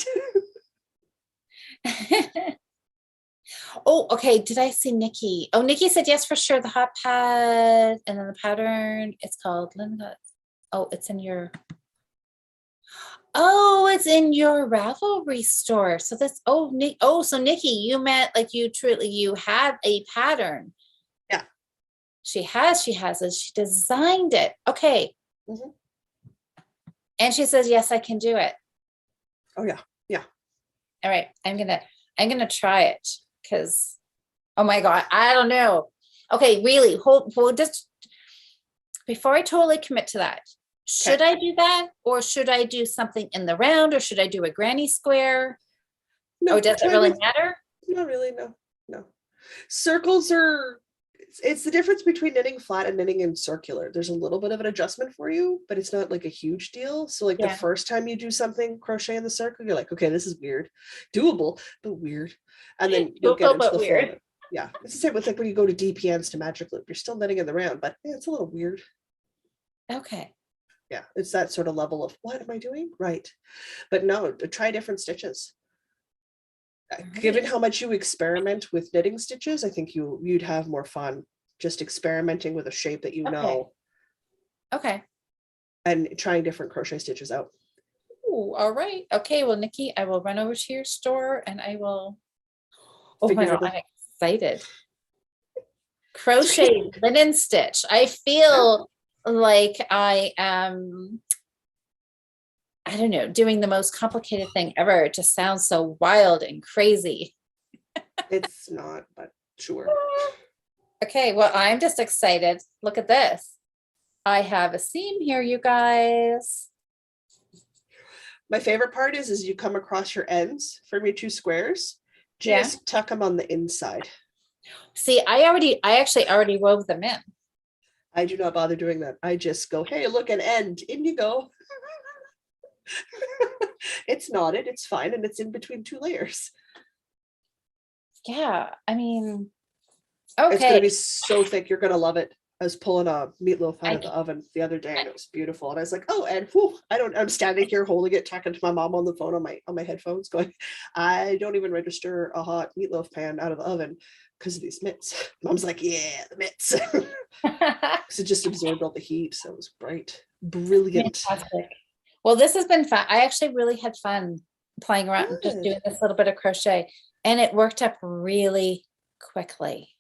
Oh, okay. Did I see Nikki? Oh, Nikki said yes for sure. The hot pad and then the pattern. It's called Linda. Oh, it's in your. Oh, it's in your Ravelry store. So that's so Nikki, you meant like you had a pattern. Yeah. She has it. She designed it. Okay. Mhm. And she says, yes, I can do it. Oh yeah. Yeah. All right. I'm gonna try it because oh my God, I don't know. Okay, really, hold just before I totally commit to that. Should I do that, or should I do something in the round, or should I do a granny square? No, Or does it really matter? Not really. No. Circles are. It's the difference between knitting flat and knitting in circular. There's a little bit of an adjustment for you, but it's not like a huge deal. So like the first time you do something crochet in the circle, you're like, okay, this is weird, doable, but weird. And then you'll get into the flow of it. Yeah. It's the same with like when you go to DPNs to Magic Loop, you're still knitting in the round, but it's a little weird. Okay. Yeah. It's that sort of level of what am I doing? Right. But no, try different stitches. Given how much you experiment with knitting stitches, I think you'd have more fun just experimenting with a shape that you know. Okay. And trying different crochet stitches out. Ooh, all right. Okay. Well, Nikki, I will run over to your store and I will. Oh my God, I'm excited. Crochet linen stitch. I feel like I am. I don't know, doing the most complicated thing ever. It just sounds so wild and crazy. It's not, but sure. Okay, well, I'm just excited. Look at this. I have a seam here, you guys. My favorite part is you come across your ends from your 2 squares, just tuck them on the inside. See, I actually already wove them in. I do not bother doing that. I just go, hey, look, an end, in you go. It's knotted, it's fine, and it's in between 2 layers. Yeah, I mean, okay. It's gonna be so thick, you're gonna love it. I was pulling a meatloaf out of the oven the other day and it was beautiful. And I was like, oh, and I'm standing here holding it, talking to my mom on the phone on my headphones going, I don't even register a hot meatloaf pan out of the oven because of these mitts. Mom's like, yeah, the mitts. Because it just absorbed all the heat. So it was bright, brilliant. Fantastic. Well, this has been fun. I actually really had fun playing around and just doing this little bit of crochet, and it worked up really quickly.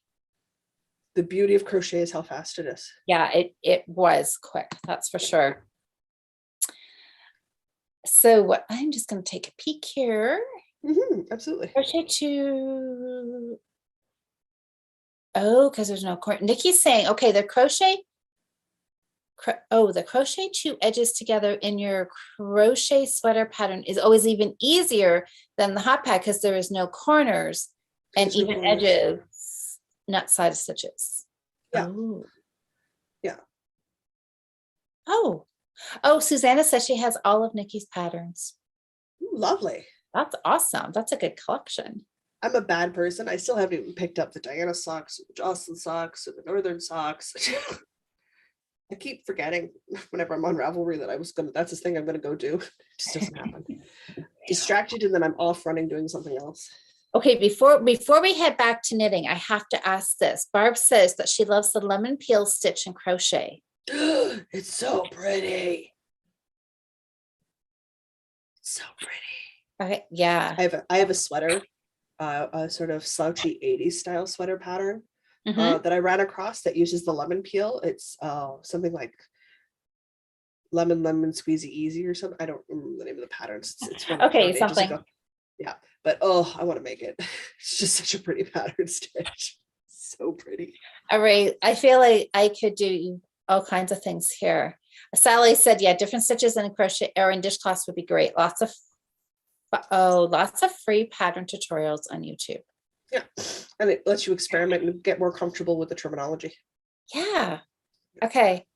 The beauty of crochet is how fast it is. Yeah, it was quick, that's for sure. So I'm just going to take a peek here. Absolutely. Crochet 2. Oh, because there's no cord. Nikki's saying, okay, the crochet 2 edges together in your crochet sweater pattern is always even easier than the hot pad because there is no corners and There's no even corners. edges, not side stitches. Yeah. Oh. Yeah. Oh, Susanna says she has all of Nikki's patterns. Ooh, lovely. That's awesome. That's a good collection. I'm a bad person. I still haven't even picked up the Diana socks, the Jocelyn socks, or the Northern socks. I keep forgetting whenever I'm on Ravelry that that's this thing I'm gonna go do. It just doesn't happen. Distracted, and then I'm off running doing something else. Okay, before we head back to knitting, I have to ask this. Barb says that she loves the lemon peel stitch and crochet. It's so pretty. So pretty. Okay, yeah. I have a sweater, a sort of slouchy 80s style sweater pattern Mhm. that I ran across that uses the lemon peel. It's something like lemon squeezy easy or something. I don't remember the name of the pattern. It's one I Okay, found ages something. ago. Yeah, but oh, I want to make it. It's just such a pretty pattern stitch. So pretty. All right, I feel like I could do all kinds of things here. Sally said, yeah, different stitches in crochet or in dishcloths would be great. Lots of free pattern tutorials on YouTube. Yeah, and it lets you experiment and get more comfortable with the terminology. Yeah. Okay.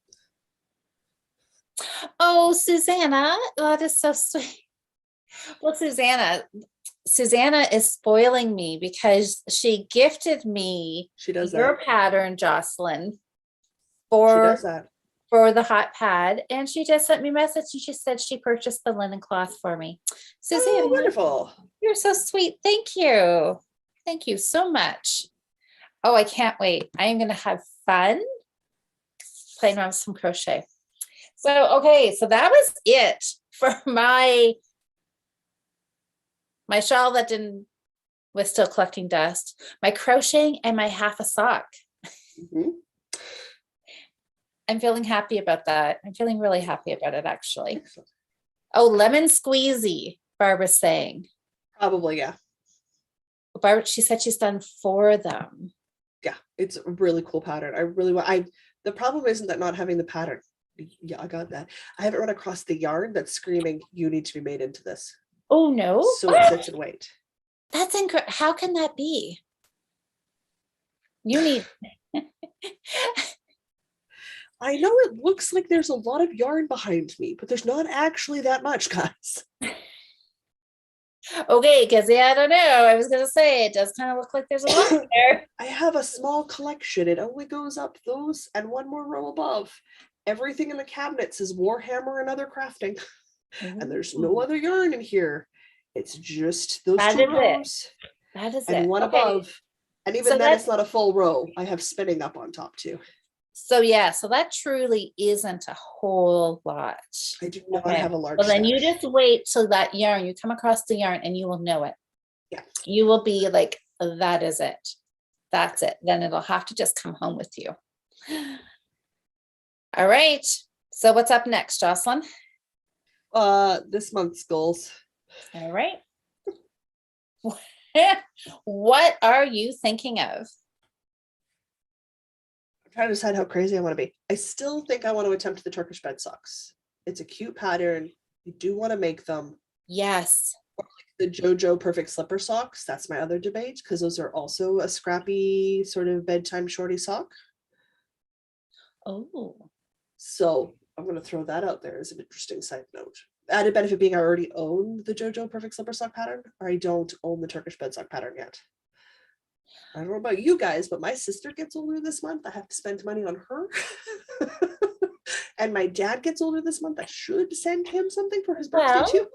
Oh, Susanna, that is so sweet. Well, Susanna is spoiling me because she gifted me She does your that. pattern, Jocelyn, She does that. for the hot pad, and she just sent me a message and she said she purchased the linen cloth for me. Susanna, Oh, wonderful. you're so sweet. Thank you. Thank you so much. Oh, I can't wait. I am going to have fun playing around with some crochet. So, okay, so that was it for my shawl that was still collecting dust, my crocheting, and my half a sock. I'm feeling happy about that. I'm feeling really happy about it, actually. Excellent. Oh, lemon squeezy, Barbara's saying. Probably, yeah. Barbara, she said she's done 4 of them. Yeah, it's a really cool pattern. I really want. The problem isn't that not having the pattern. Yeah, I got that. I haven't run across the yarn that's screaming, "You need to be made into this." Oh no! So it sits and wait. That's incredible. How can that be? You need. I know it looks like there's a lot of yarn behind me, but there's not actually that much, guys. Okay, because yeah, I don't know. I was gonna say it does kind of look like there's a lot there. I have a small collection. It only goes up those and one more row above. Everything in the cabinets is Warhammer and other crafting. And there's no other yarn in here. It's just those 2 rows. That is and it. one Okay. above. And even So then, it's not a full row. I have spinning up on top too. So yeah, so that truly isn't a whole lot. I do not have a large Well, then you stash. just wait till that yarn, you come across the yarn and you will know it. Yeah. You will be like, that is it. That's it. Then it'll have to just come home with you. All right. So what's up next, Jocelyn? This month's goals. All right. What are you thinking of? I'm trying to decide how crazy I want to be. I still think I want to attempt the Turkish bed socks. It's a cute pattern. You do want to make them. Yes. Or like the JoJo perfect slipper socks. That's my other debate because those are also a scrappy sort of bedtime shorty sock. Oh. So I'm going to throw that out there as an interesting side note. Added benefit being I already own the JoJo perfect slipper sock pattern, or I don't own the Turkish bed sock pattern yet. I don't know about you guys, but my sister gets older this month. I have to spend money on her. And my dad gets older this month. I should send him something for his birthday too.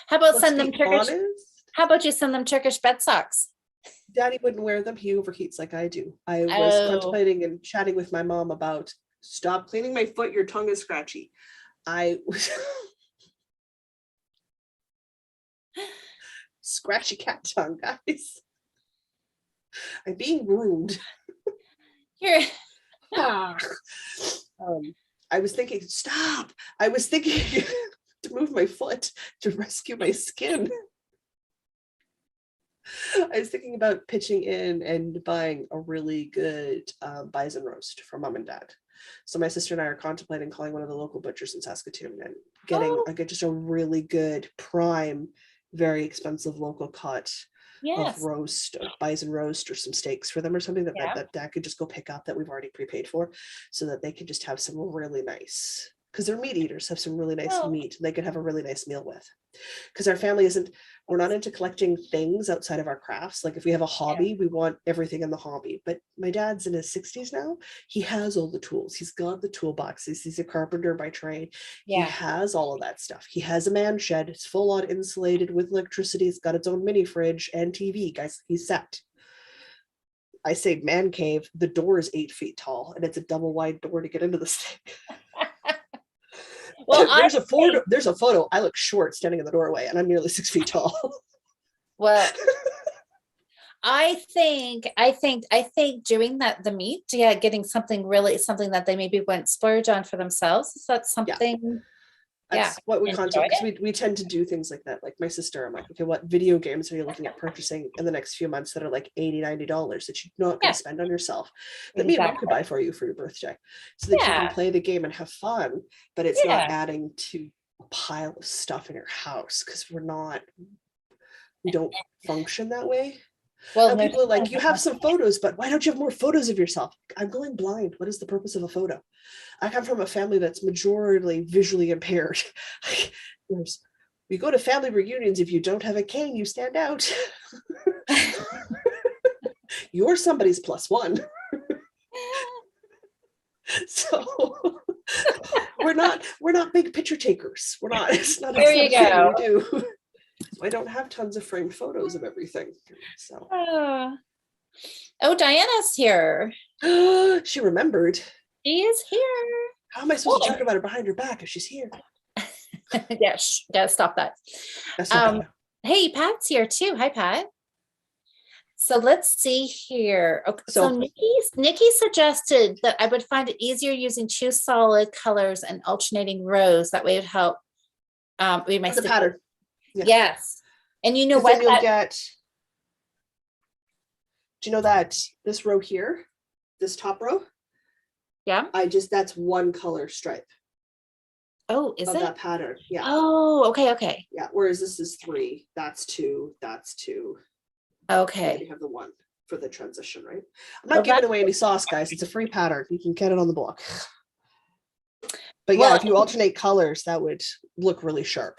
How about Let's send them be Turkish? honest. How about you send them Turkish bed socks? Daddy wouldn't wear them. He overheats like I do. I was contemplating and chatting with my mom about stop cleaning my foot. Your tongue is scratchy. I was scratchy cat tongue, guys. I'm being groomed. You're Ah. I was thinking, stop. I was thinking to move my foot to rescue my skin. I was thinking about pitching in and buying a really good bison roast from mom and dad. So my sister and I are contemplating calling one of the local butchers in Saskatoon and getting just a really good prime, very expensive local cut of yes. roast, of bison roast, or some steaks for them or something that, Yeah. that dad could just go pick up that we've already prepaid for, so that they could just have some really nice, because they're meat eaters, have some really nice Oh, meat they could have a really nice meal with. Because our family isn't, we're not into collecting things outside of our crafts. Like if we have a hobby, we want everything in the hobby. But my dad's in his 60s now. He has all the tools. He's got the toolboxes. He's a carpenter by trade. He yeah. has all of that stuff. He has a man shed. It's full on insulated with electricity. It's got its own mini fridge and TV. Guys, he's set. I say man cave. The door is 8 feet tall, and it's a double wide door to get into this thing. Well, there's a photo. There's a photo. I look short standing in the doorway, and I'm nearly 6 feet tall. well, I think doing that, the meat, yeah, getting something that they maybe wouldn't splurge on for themselves. Is that something? That's what we enjoy contemplate, because we tend to do things like that. Like my sister, I'm like, okay, what video games are you looking at purchasing in the next few months that are like $80-90 that you're not going Yeah. to spend on yourself, that me and mom could buy for you for your birthday, so that you can play the game and have fun, but it's not adding to a pile of stuff in your house, because we don't function that way. Well, And people are like, you have some photos, but why don't you have more photos of yourself? I'm going blind. What is the purpose of a photo? I come from a family that's majorly visually impaired. We go to family reunions. If you don't have a cane, you stand out. You're somebody's +1. So we're not big picture takers. We're not. It's not. There you go. We do. I don't have tons of framed photos of everything. So. Oh, Diana's here. She remembered. She is here. How am I supposed to talk about her behind her back if she's here? Yeah, gotta stop that. Hey, Pat's here too. Hi, Pat. So let's see here. Okay, so Nikki suggested that I would find it easier using 2 solid colors and alternating rows. That way it would help read my pattern. Yeah. Yes. And you know what? Then you'll get, do you know that this row here, this top row? Yeah. That's one color stripe. Oh, is it? That pattern. Yeah. Oh, okay. Yeah. Whereas this is 3, that's 2, that's 2. Okay. You have the 1 for the transition, right? I'm not giving away any sauce, guys. It's a free pattern. You can get it on the book. But yeah, if you alternate colors, that would look really sharp.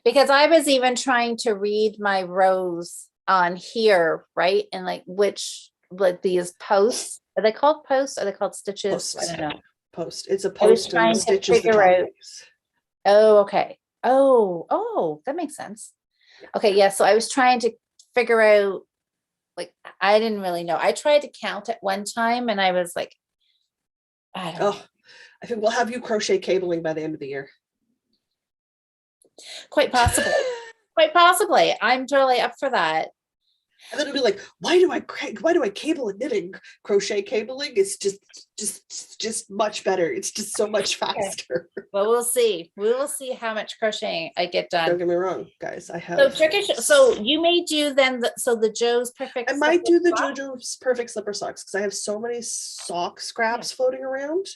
Because I was even trying to read my rows on here, right? And like these posts, are they called posts? Are they called stitches? Posts. I don't know. Post. It's a post and the stitch is the top. Oh, okay. Oh, that makes sense. Okay, yeah. So I was trying to figure out, like, I didn't really know. I tried to count at one time and I was like, I don't know. I think we'll have you crochet cabling by the end of the year. Quite possibly. Quite possibly. I'm totally up for that. And then it'll be like, why do I cable and knitting? Crochet cabling is just much better. It's just so much faster. Well, we'll see. We will see how much crocheting I get done. Don't get me wrong, guys. I have. So you may do then. The Joe's Perfect. I might do the JoJo's Perfect slipper socks, because I have so many sock scraps floating around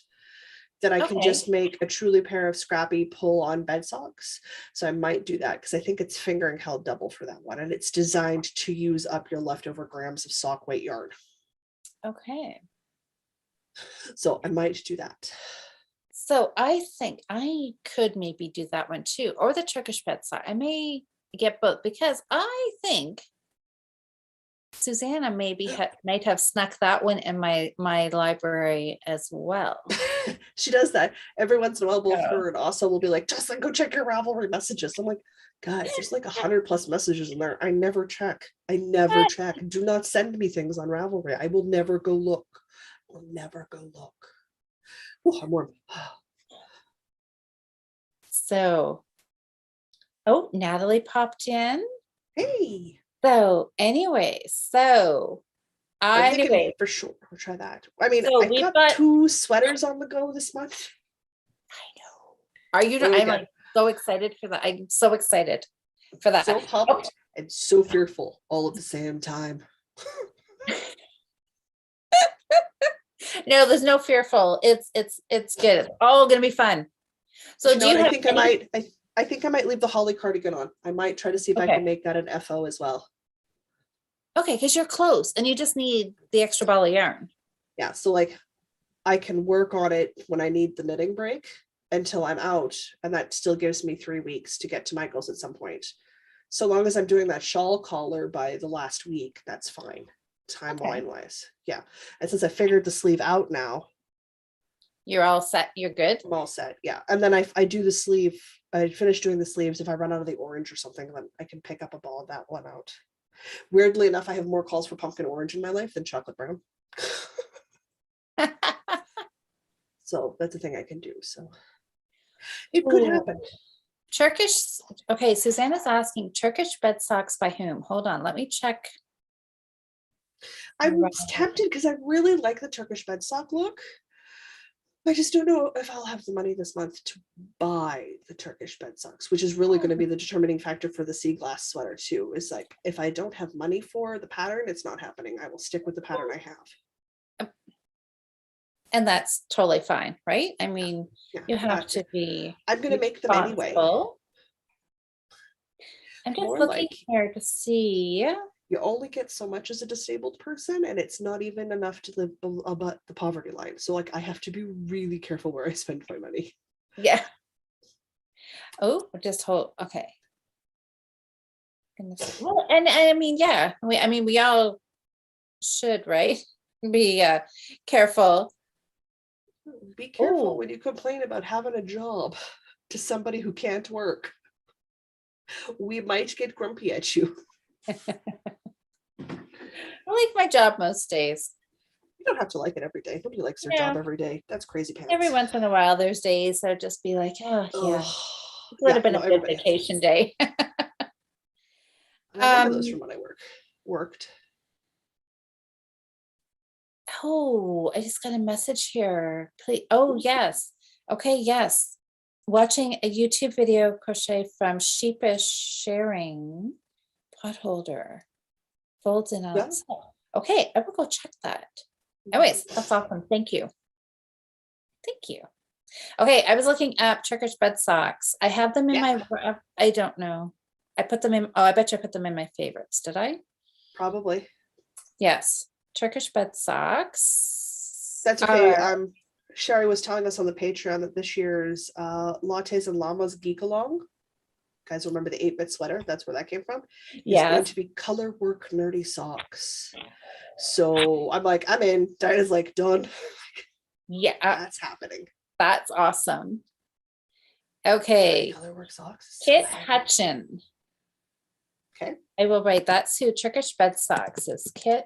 that I can just make a truly pair of scrappy pull-on bed socks. So I might do that, because I think it's fingering held double for that one, and it's designed to use up your leftover grams of sock weight yarn. Okay. So I might do that. So I think I could maybe do that one too, or the Turkish bed sock. I may get both, because I think Susanna might have snuck that one in my library as well. She does that every once in a while. Both her and also will be like, Jocelyn, go check your Ravelry messages. I'm like, guys, there's like 100+ messages in there. I never check. Do not send me things on Ravelry. I will never go look. Oh, I'm warm. So, Natalie popped in. Hey. So anyway, I'm thinking Anyway, for sure we'll try that. I mean, so I've we've got got, 2 sweaters on the go this month. I know. Are you, Really I'm good. like so excited for that. I'm so excited for that. So Okay. pumped and so fearful all at the same time. No, there's no fearful. It's good. It's all gonna be fun. But So you do know you what? I have think I any? might. I think I might leave the holly cardigan on. I might try to see if I Okay. can make that an FO as well. Okay, because you're close and you just need the extra ball of yarn. Yeah, so like I can work on it when I need the knitting break until I'm out, and that still gives me 3 weeks to get to Michael's at some point. So long as I'm doing that shawl collar by the last week, that's fine, timeline wise. Yeah, and since I figured the sleeve out now, You're all set. You're good. I'm all set. Yeah, and then I do the sleeve. I finish doing the sleeves. If I run out of the orange or something, then I can pick up a ball of that one out. Weirdly enough, I have more calls for pumpkin orange in my life than chocolate brown. So that's a thing I can do. So it could Ooh. happen. Turkish. Okay, Susanna's asking Turkish bed socks by whom? Hold on, let me check. I was tempted because I really like the Turkish bed sock look. I just don't know if I'll have the money this month to buy the Turkish bed socks, which is really going to be the determining factor for the sea glass sweater too. Is like, if I don't have money for the pattern, it's not happening. I will stick with the pattern I have. And that's totally fine, right? I mean, Yeah, you have to be. I'm going to make them anyway. responsible. I'm just More looking like here to see. you only get so much as a disabled person, and it's not even enough to live above the poverty line. So like I have to be really careful where I spend my money. Yeah. Oh, just hold. Okay. Well, and I mean, yeah, we all should, right? Be careful. Be careful Ooh. when you complain about having a job to somebody who can't work. We might get grumpy at you. I like my job most days. You don't have to like it every day. Nobody likes their job every day. That's crazy pants. Every once in a while, there's days that just be like, oh yeah, it would Yeah, have been no, a good vacation day. I remember those from when I worked. Oh, I just got a message here. Please. Oh, yes. Okay, yes. Watching a YouTube video crochet from Sheepish Sharing pot holder. Folds in on Yeah. itself. Okay, I will go check that. Anyways, that's awesome. Thank you. Thank you. Okay, I was looking up Turkish bed socks. I have them in my, I don't know. I put them in, oh, I bet you I put them in my favorites. Did I? Probably. Yes. Turkish bed socks. That's okay. Sherry was telling us on the Patreon that this year's Lattes and Llamas Geek Along, guys remember the 8-bit sweater? That's where that came from. It's going to be color work nerdy socks. So I'm like, I'm in. Dinah's like, done. Yeah. That's happening. That's awesome. Okay. Color work socks. Kit Hutchin. Okay. I will write that too. Turkish bed socks is Kit.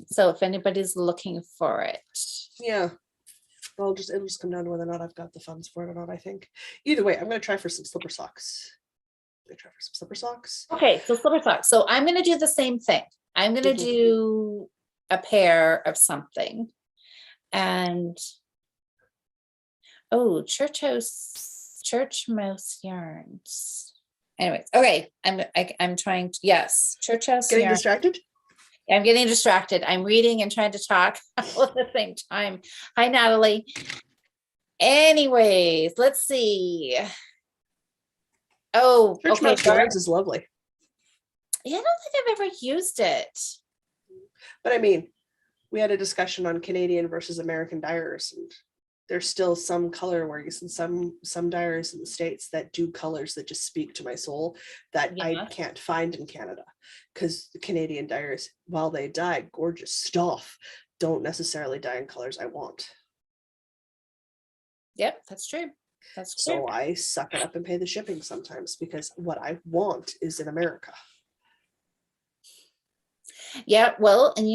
So if anybody's looking for it. Yeah. It'll just come down to whether or not I've got the funds for it or not, I think. Either way, I'm going to try for some slipper socks. Okay, so slipper socks. So I'm going to do the same thing. I'm going to do a pair of something. And, oh, Church Mouse yarns. Anyways, okay, I'm trying to, yes, Church House Getting yarn. distracted? I'm getting distracted. I'm reading and trying to talk all at the same time. Hi, Natalie. Anyways, let's see. Oh, Church okay. Mouse yarns is lovely. Yeah, I don't think I've ever used it. But I mean, we had a discussion on Canadian versus American dyers, and there's still some color worries and some dyers in the States that do colors that just speak to my soul that I can't find in Canada, because the Canadian dyers, while they dye gorgeous stuff, don't necessarily dye in colors I want. Yep, that's true. That's true. So I suck it up and pay the shipping sometimes, because what I want is in America. Yeah, well, and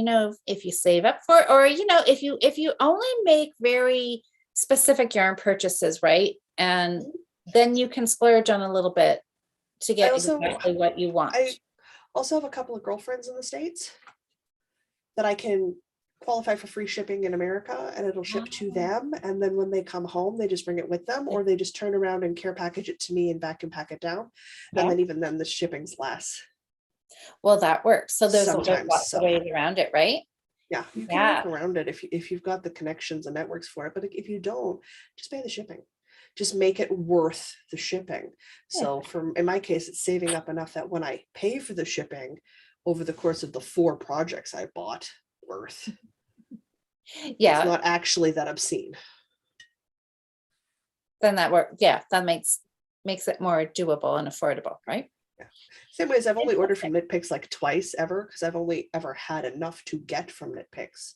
if you save up for it, or if you only make very specific yarn purchases, right? And then you can splurge on a little bit to get also- exactly what you want. I also have a couple of girlfriends in the States that I can qualify for free shipping in America, and it'll ship to them. And then when they come home, they just bring it with them, or they just turn around and care package it to me and vacuum pack it down. Yeah. And then even then the shipping's less. Well, that works. So there's Sometimes lots of so. ways around it, right? Yeah, you can Yeah. work around it if you've got the connections and networks for it. But if you don't, just pay the shipping. Just make it worth the shipping. So in my case, it's saving up enough that when I pay for the shipping over the course of the 4 projects I bought worth, Yeah. it's not actually that obscene. Then that work. Yeah, that makes it more doable and affordable, right? Yeah. Same way as I've only ordered from Knit Picks like twice ever, because I've only ever had enough to get from Knit Picks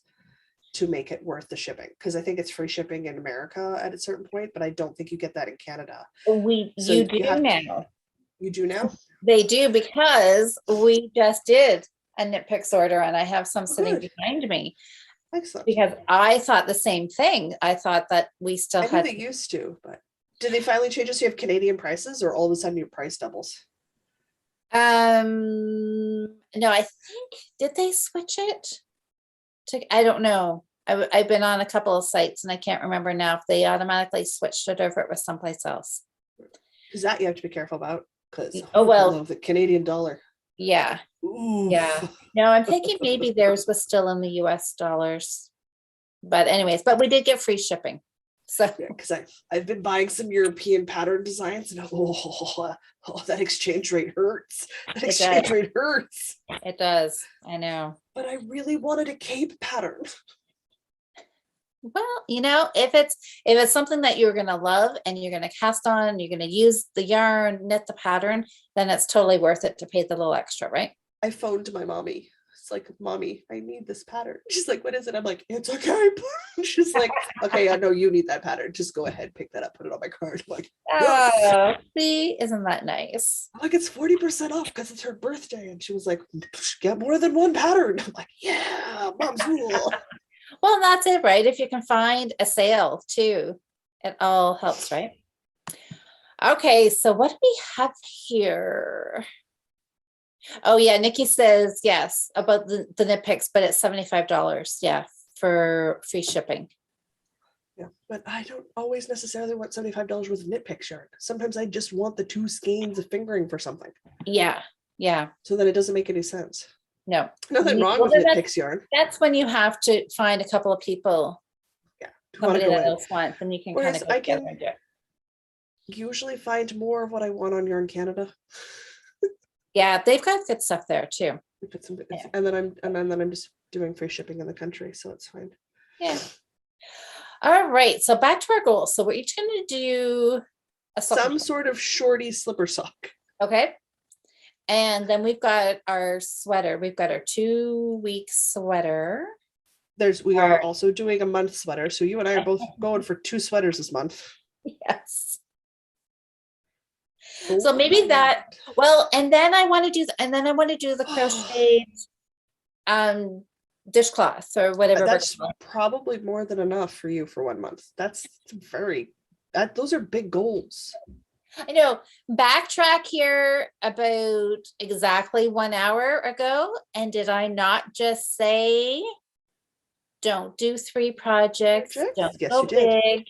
to make it worth the shipping. Because I think it's free shipping in America at a certain point, but I don't think you get that in Canada. So You do now. You do now? They do, because we just did a Knit Picks order, and I have some sitting Good. behind me. Excellent. Because I thought the same thing. I thought that we still I knew had. they used to, but did they finally change it so you have Canadian prices, or all of a sudden your price doubles? No, I think, did they switch it? I don't know. I've been on a couple of sites and I can't remember now if they automatically switched it over, it was someplace else. Because that you have to be careful about, because the Canadian dollar. Yeah. Ooh. Yeah. No, I'm thinking maybe theirs was still in the US dollars. But anyways, but we did get free shipping. So yeah, because I've been buying some European pattern designs, and that exchange rate hurts. That exchange rate hurts. It does. I know. But I really wanted a cape pattern. Well, if it's something that you're gonna love and you're gonna cast on, you're gonna use the yarn, knit the pattern, then it's totally worth it to pay the little extra, right? I phoned my mommy. It's like, Mommy, I need this pattern. She's like, what is it? I'm like, it's a cape. She's like, okay, I know you need that pattern. Just go ahead, pick that up, put it on my card. I'm like, yes. Oh, see, isn't that nice? I'm like, it's 40% off because it's her birthday. And she was like, get more than one pattern. I'm like, yeah, mom's rule. Well, that's it, right? If you can find a sale too, it all helps, right? Okay, so what do we have here? Oh yeah, Nikki says yes about the Knit Picks, but it's $75. Yeah, for free shipping. Yeah, but I don't always necessarily want $75 worth of Knit Picks yarn. Sometimes I just want the 2 skeins of fingering for something. Yeah, yeah. So that it doesn't make any sense. No. Nothing wrong with Knit Picks yarn. That's when you have to find a couple of people. Yeah. Somebody that else wants, and you can kind of go together and do it. Usually find more of what I want on Yarn Canada. Yeah, they've got good stuff there too. Put some, yeah. and then I'm just doing free shipping in the country, so it's fine. Yeah. All right, so back to our goals. So we're each going to do some sort of shorty slipper sock. Okay. And then we've got our sweater. We've got our 2-week sweater. We are also doing a month sweater. So you and I are both going for 2 sweaters this month. Yes. So maybe that, well, and then I want to do the crocheted dishcloth or whatever. That's probably more than enough for you for 1 month. That's those are big goals. I know. Backtrack here about exactly 1 hour ago. And did I not just say, don't do 3 projects? Don't yes, go you did. big.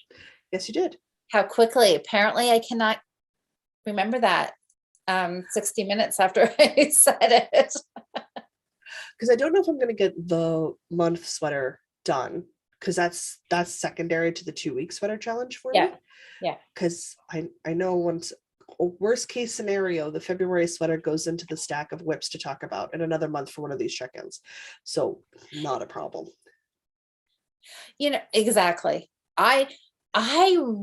Yes, you did. How quickly? Apparently I cannot remember that 60 minutes after I said it. Because I don't know if I'm going to get the month sweater done, because that's secondary to the 2-week sweater challenge for me. Yeah. Because I know once, worst case scenario, the February sweater goes into the stack of WIPs to talk about in another month for one of these check-ins. So not a problem. Exactly. I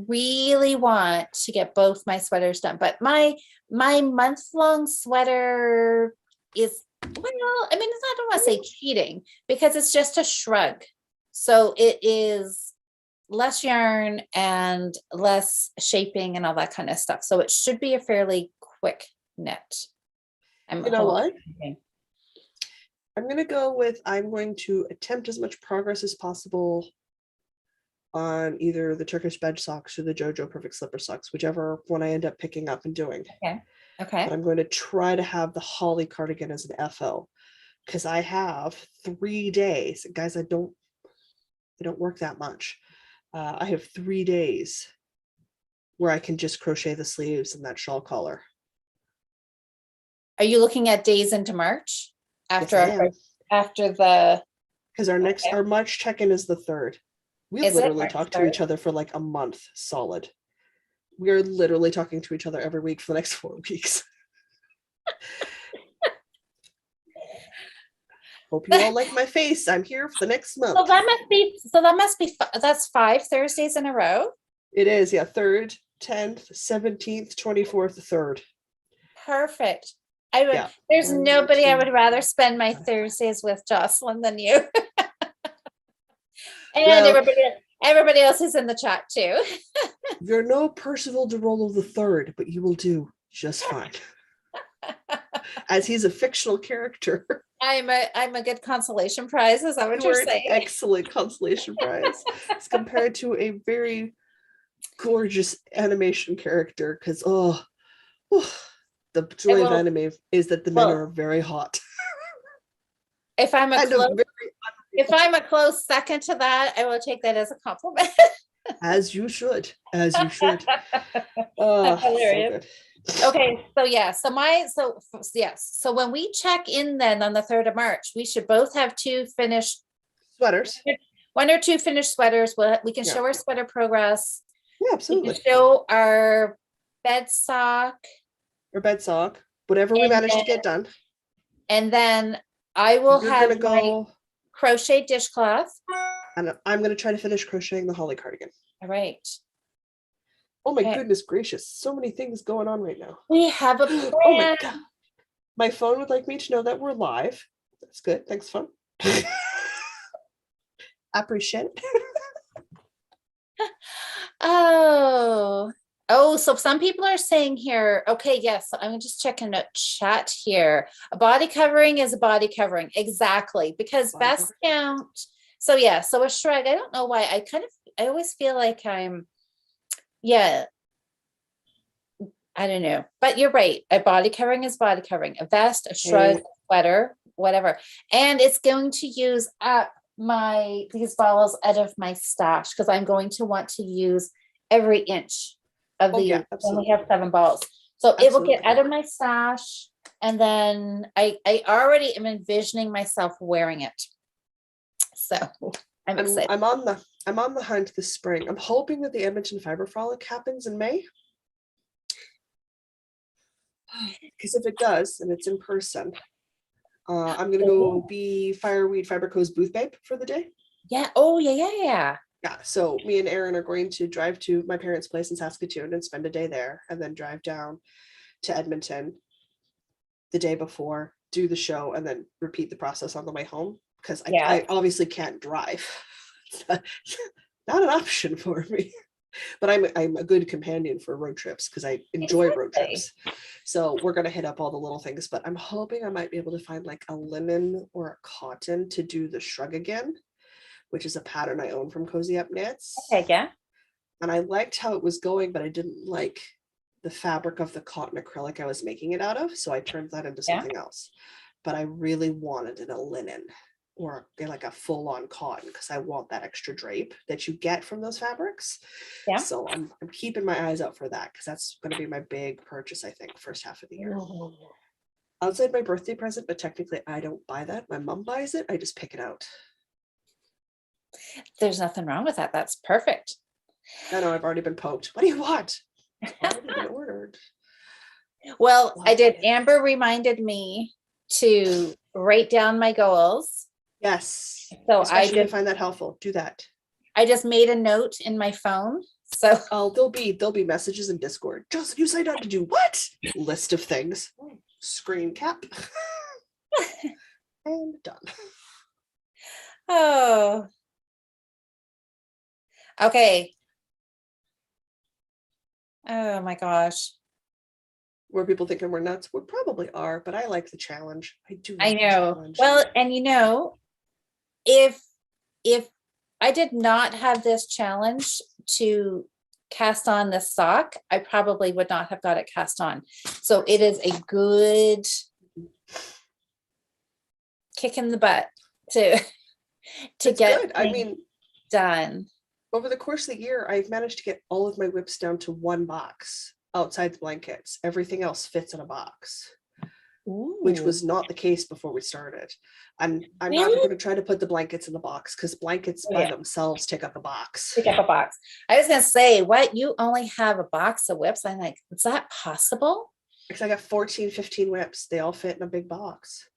really want to get both my sweaters done, but my month-long sweater is, well, I mean, I don't want to say cheating, because it's just a shrug. So it is less yarn and less shaping and all that kind of stuff. So it should be a fairly quick knit. You know what? I'm going to go with, I'm going to attempt as much progress as possible on either the Turkish bed socks or the JoJo Perfect Slipper socks, whichever one I end up picking up and doing. Okay. Okay. but I'm going to try to have the holly cardigan as an FO because I have 3 days. Guys, I don't work that much. I have 3 days where I can just crochet the sleeves and that shawl collar. Are you looking at days into March? Yes, I am. After the, Because our March check-in is the 3rd. We is it literally March talked to 3rd? each other for like a month solid. We are literally talking to each other every week for the next 4 weeks. Hope you all like my face. I'm here for the next month. So that must be, that's 5 Thursdays in a row. It is, yeah. 3rd, 10th, 17th, 24th, 3rd. Perfect. Yeah. There's 1, nobody I 2, would rather spend my Thursdays with, Jocelyn, than you. And Well, everybody else is in the chat too. you're no Percival de Rollo the Third, but you will do just fine. As he's a fictional character. I'm a good consolation prize. Is that what You you're are an saying? excellent consolation prize. It's compared to a very gorgeous animation character, because the joy of anime is that the men are very hot. If I'm And if I'm a close second to that, I will take that as a compliment. as you should. As you should. That's So hilarious. good. Okay, so yeah, so when we check in then on the 3rd of March, we should both have 2 finished Sweaters. 1 or 2 finished sweaters. We can show our sweater progress. Yeah, We absolutely. can show our bed sock Or bed sock. Whatever we manage to get done. And then I will You're have gonna my go crochet dishcloth. and I'm gonna try to finish crocheting the holly cardigan. All right. Oh my goodness gracious. So many things going on right now. We have a plan. Oh my God. My phone would like me to know that we're live. That's good. Thanks, phone. Appreciate it. Oh, so some people are saying here, okay, yes, I'm just checking the chat here. A body covering is a body covering. Exactly. Because best count. So yeah, so a shrug. I don't know why. I always feel like yeah, I don't know, but you're right. A body covering is body covering. A vest, a shrug, sweater, whatever. And it's going to use up these balls out of my stash because I'm going to want to use every inch of these. And we have 7 balls. So it will get out of my stash. And then I already am envisioning myself wearing it. So I'm excited. I'm on the hunt this spring. I'm hoping that the Edmonton Fiber Frolic happens in May. Because if it does, and it's in person, I'm gonna go be Fireweed Fiber Co's booth babe for the day. Yeah. Oh yeah. Yeah. So me and Erin are going to drive to my parents' place in Saskatoon and spend a day there, and then drive down to Edmonton the day before, do the show, and then repeat the process on the way home. Because I obviously can't drive. Not an option for me. But I'm a good companion for road trips because I enjoy road trips. So we're gonna hit up all the little things, but I'm hoping I might be able to find like a linen or a cotton to do the shrug again, which is a pattern I own from Cozy Up Knits. Okay, yeah. And I liked how it was going, but I didn't like the fabric of the cotton acrylic I was making it out of. So I turned that into something else. But I really wanted it a linen or like a full-on cotton because I want that extra drape that you get from those fabrics. Yeah. So I'm keeping my eyes out for that because that's going to be my big purchase, I think, first half of the year. Oh. Outside my birthday present, but technically I don't buy that. My mom buys it. I just pick it out. There's nothing wrong with that. That's perfect. I know I've already been poked. What do you want? It's already been ordered. Well, I did. Amber reminded me to write down my goals. Yes. So especially I find that helpful. Do that. I just made a note in my phone. So there'll be messages in Discord. Jocelyn, you signed on to do what? List of things. Screen cap. And done. Oh. Okay. Oh my gosh. Where people thinking we're nuts, we probably are, but I like the challenge. I do. I know. Well, and if I did not have this challenge to cast on this sock, I probably would not have got it cast on. So it is a good kick in the butt to It's get good. I mean, done. over the course of the year, I've managed to get all of my WIPs down to one box outside the blankets. Everything else fits in a box, which Ooh. was not the case before we started. I'm not Really? going to try to put the blankets in the box because blankets Oh, by yeah. themselves take up a box. Pick up a box. I was gonna say, what, you only have a box of WIPs? I'm like, is that possible? Because I got 14, 15 WIPs. They all fit in a big box.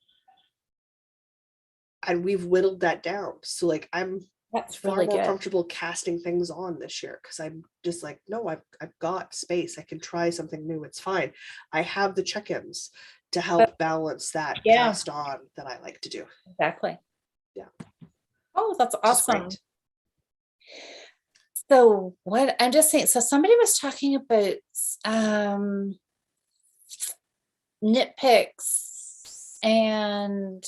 And we've whittled that down. So like I'm That's far really more good. comfortable casting things on this year because I'm just like, no, I've got space. I can try something new. It's fine. I have the check-ins to help balance that Yeah. cast on that I like to do. Exactly. Yeah. Oh, that's Which is awesome. great. So what I'm just saying, so somebody was talking about nitpicks and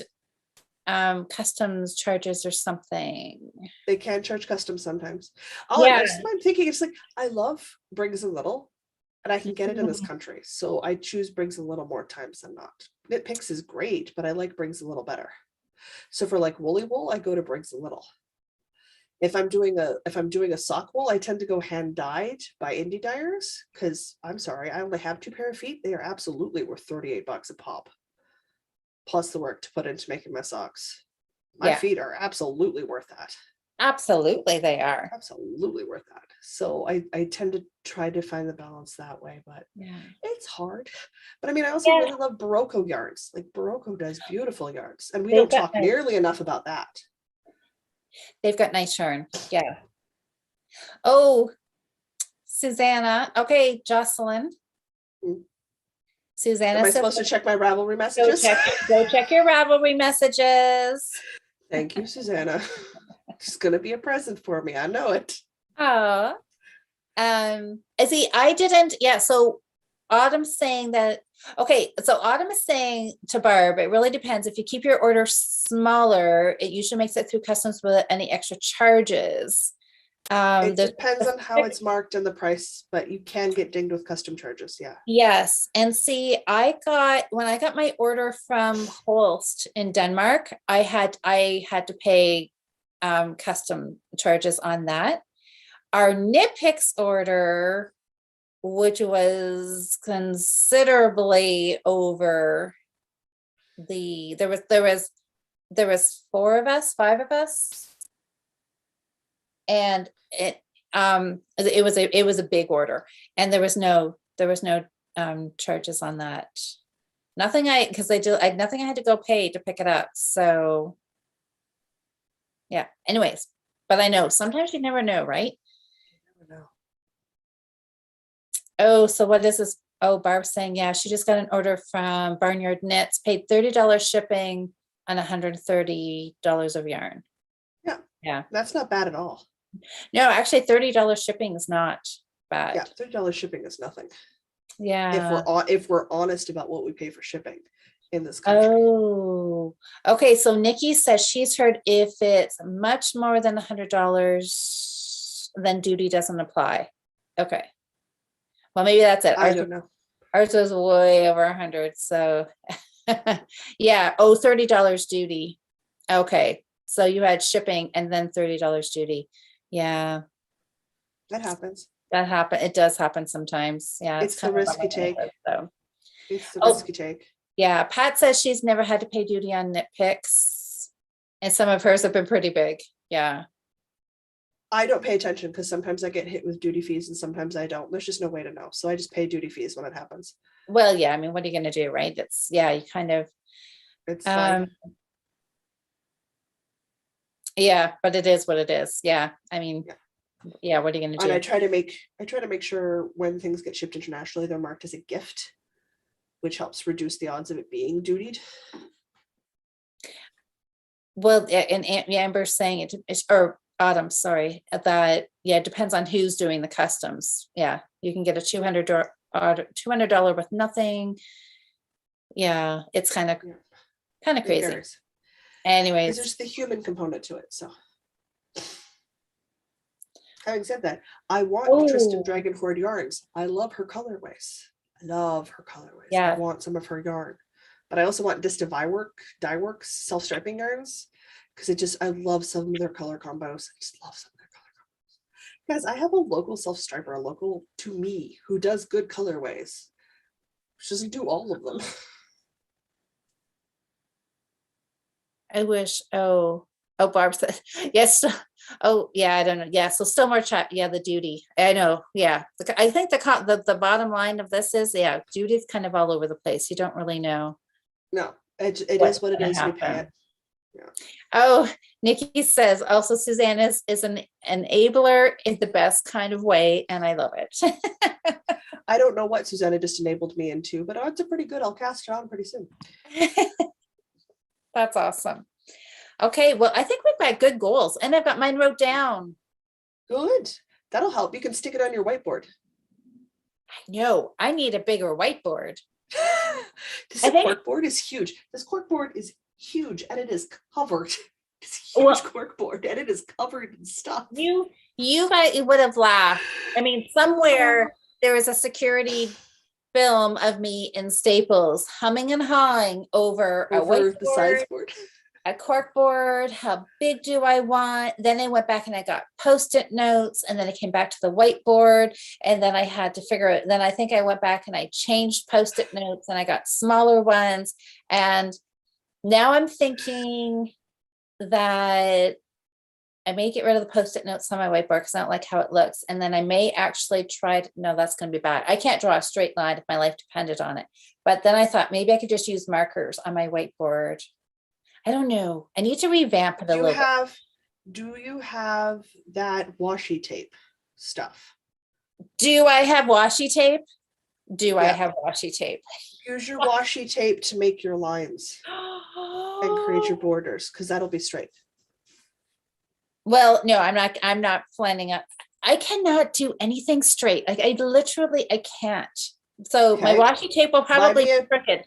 customs charges or something. They can charge custom sometimes. Yeah. I'm thinking it's like I love Briggs and Little, and I can get it in this country. So I choose Briggs and Little more times than not. Nitpicks is great, but I like Briggs and Little better. So for like woolly wool, I go to Briggs and Little. If I'm doing a sock wool, I tend to go hand dyed by Indie Dyers because I'm sorry, I only have 2 pair of feet. They are absolutely worth $38 a pop, plus the work to put into making my socks. My Yeah. feet are absolutely worth that. Absolutely, they are. Absolutely worth that. So I tend to try to find the balance that way, but Yeah. it's hard. But I mean, I also Yeah. really love Barocco yarns. Like Barocco does beautiful yarns, and we They've don't got talk nice- nearly enough about that. They've got nice yarn. Yeah. Oh, Susanna. Okay, Jocelyn. Mm. Susanna Am I said, supposed to check my Ravelry go messages? check your Ravelry messages. Thank you, Susanna. It's gonna be a present for me. I know it. Oh, see, I didn't. Yeah, so Autumn's saying that. Okay, so Autumn is saying to Barb, it really depends. If you keep your order smaller, it usually makes it through customs without any extra charges. It There's depends on how it's marked and the price, but you can get dinged with custom charges. Yeah. Yes, and see, when I got my order from Holst in Denmark, I had to pay custom charges on that. Our Nitpicks order, which was considerably over there was 4 of us, 5 of us, and it was a big order, and there was no charges on that. Nothing I nothing I had to go pay to pick it up. So yeah, anyways, but I know sometimes you never know, right? I never know. Oh, so what is this? Oh, Barb's saying, yeah, she just got an order from Barnyard Knits, paid $30 shipping on $130 of yarn. Yeah. Yeah. That's not bad at all. No, actually $30 shipping is not bad. Yeah, $30 shipping is nothing. Yeah. If we're honest about what we pay for shipping in this country. Oh, okay. So Nikki says she's heard if it's much more than $100, then duty doesn't apply. Okay. Well, maybe that's it. I don't know. Ours was way over 100. So yeah. Oh, $30 duty. Okay. So you had shipping and then $30 duty. Yeah. That happens. That happen. It does happen sometimes. Yeah. It's the kind of risk you take. so. It's the Oh. risk you take. Yeah, Pat says she's never had to pay duty on Nitpicks, and some of hers have been pretty big. Yeah. I don't pay attention because sometimes I get hit with duty fees and sometimes I don't. There's just no way to know. So I just pay duty fees when it happens. Well, yeah, I mean, what are you going to do, right? It's, yeah, you kind of, It's fine. yeah, but it is what it is. Yeah. I mean, yeah, what are you going to do? And I try to make sure when things get shipped internationally, they're marked as a gift, which helps reduce the odds of it being dutied. Well, and Amber's saying or Autumn, sorry, that, yeah, it depends on who's doing the customs. Yeah, you can get a $200 with nothing. Yeah, it's kind of crazy. Because Anyways, there's the human component to it. So Having said that, I want Tristan Oh, Dragon Horde yarns. I love her colorways. I love her colorways. I yeah. want some of her yarn. But I also want Dista Dye Works self-striping yarns because I love some of their color combos. I just love some of their color combos. Guys, I have a local self-striper, a local to me, who does good colorways. She doesn't do all of them. I wish. Oh, Barb said yes. Oh, yeah. I don't know. Yeah. So still more chat. Yeah, the duty. I know. Yeah. I think the bottom line of this is, yeah, duty's kind of all over the place. You don't really know No, it is what's what it gonna is. We pay happen. it. Yeah. Oh, Nikki says also Suzanne is an enabler in the best kind of way, and I love it. I don't know what Susanna just enabled me into, but odds are pretty good. I'll cast it on pretty soon. That's awesome. Okay, well, I think we've got good goals, and I've got mine wrote down. Good. That'll help. You can stick it on your whiteboard. No, I need a bigger whiteboard. This I think- corkboard is huge. This corkboard is huge and it is covered. It's a huge corkboard and it is covered in stuff. You guys would have laughed. I mean, somewhere there was a security film of me in Staples humming and hawing over a Over the whiteboard, size board. a corkboard. How big do I want? Then I went back and I got Post-it notes, and then I came back to the whiteboard, and then I had to figure it. Then I think I went back and I changed Post-it notes, and I got smaller ones. And now I'm thinking that I may get rid of the Post-it notes on my whiteboard because I don't like how it looks. And then I may actually try to, no, that's going to be bad. I can't draw a straight line if my life depended on it. But then I thought maybe I could just use markers on my whiteboard. I don't know. I need to revamp it a little bit. Do you have that washi tape stuff? Do I have washi tape? Do I Yeah. have washi tape? Use your washi tape to make your lines and create your borders, because that'll be straight. Well, no, I'm not planning on. I cannot do anything straight. Like I can't. So my Okay. washi tape will probably be crooked.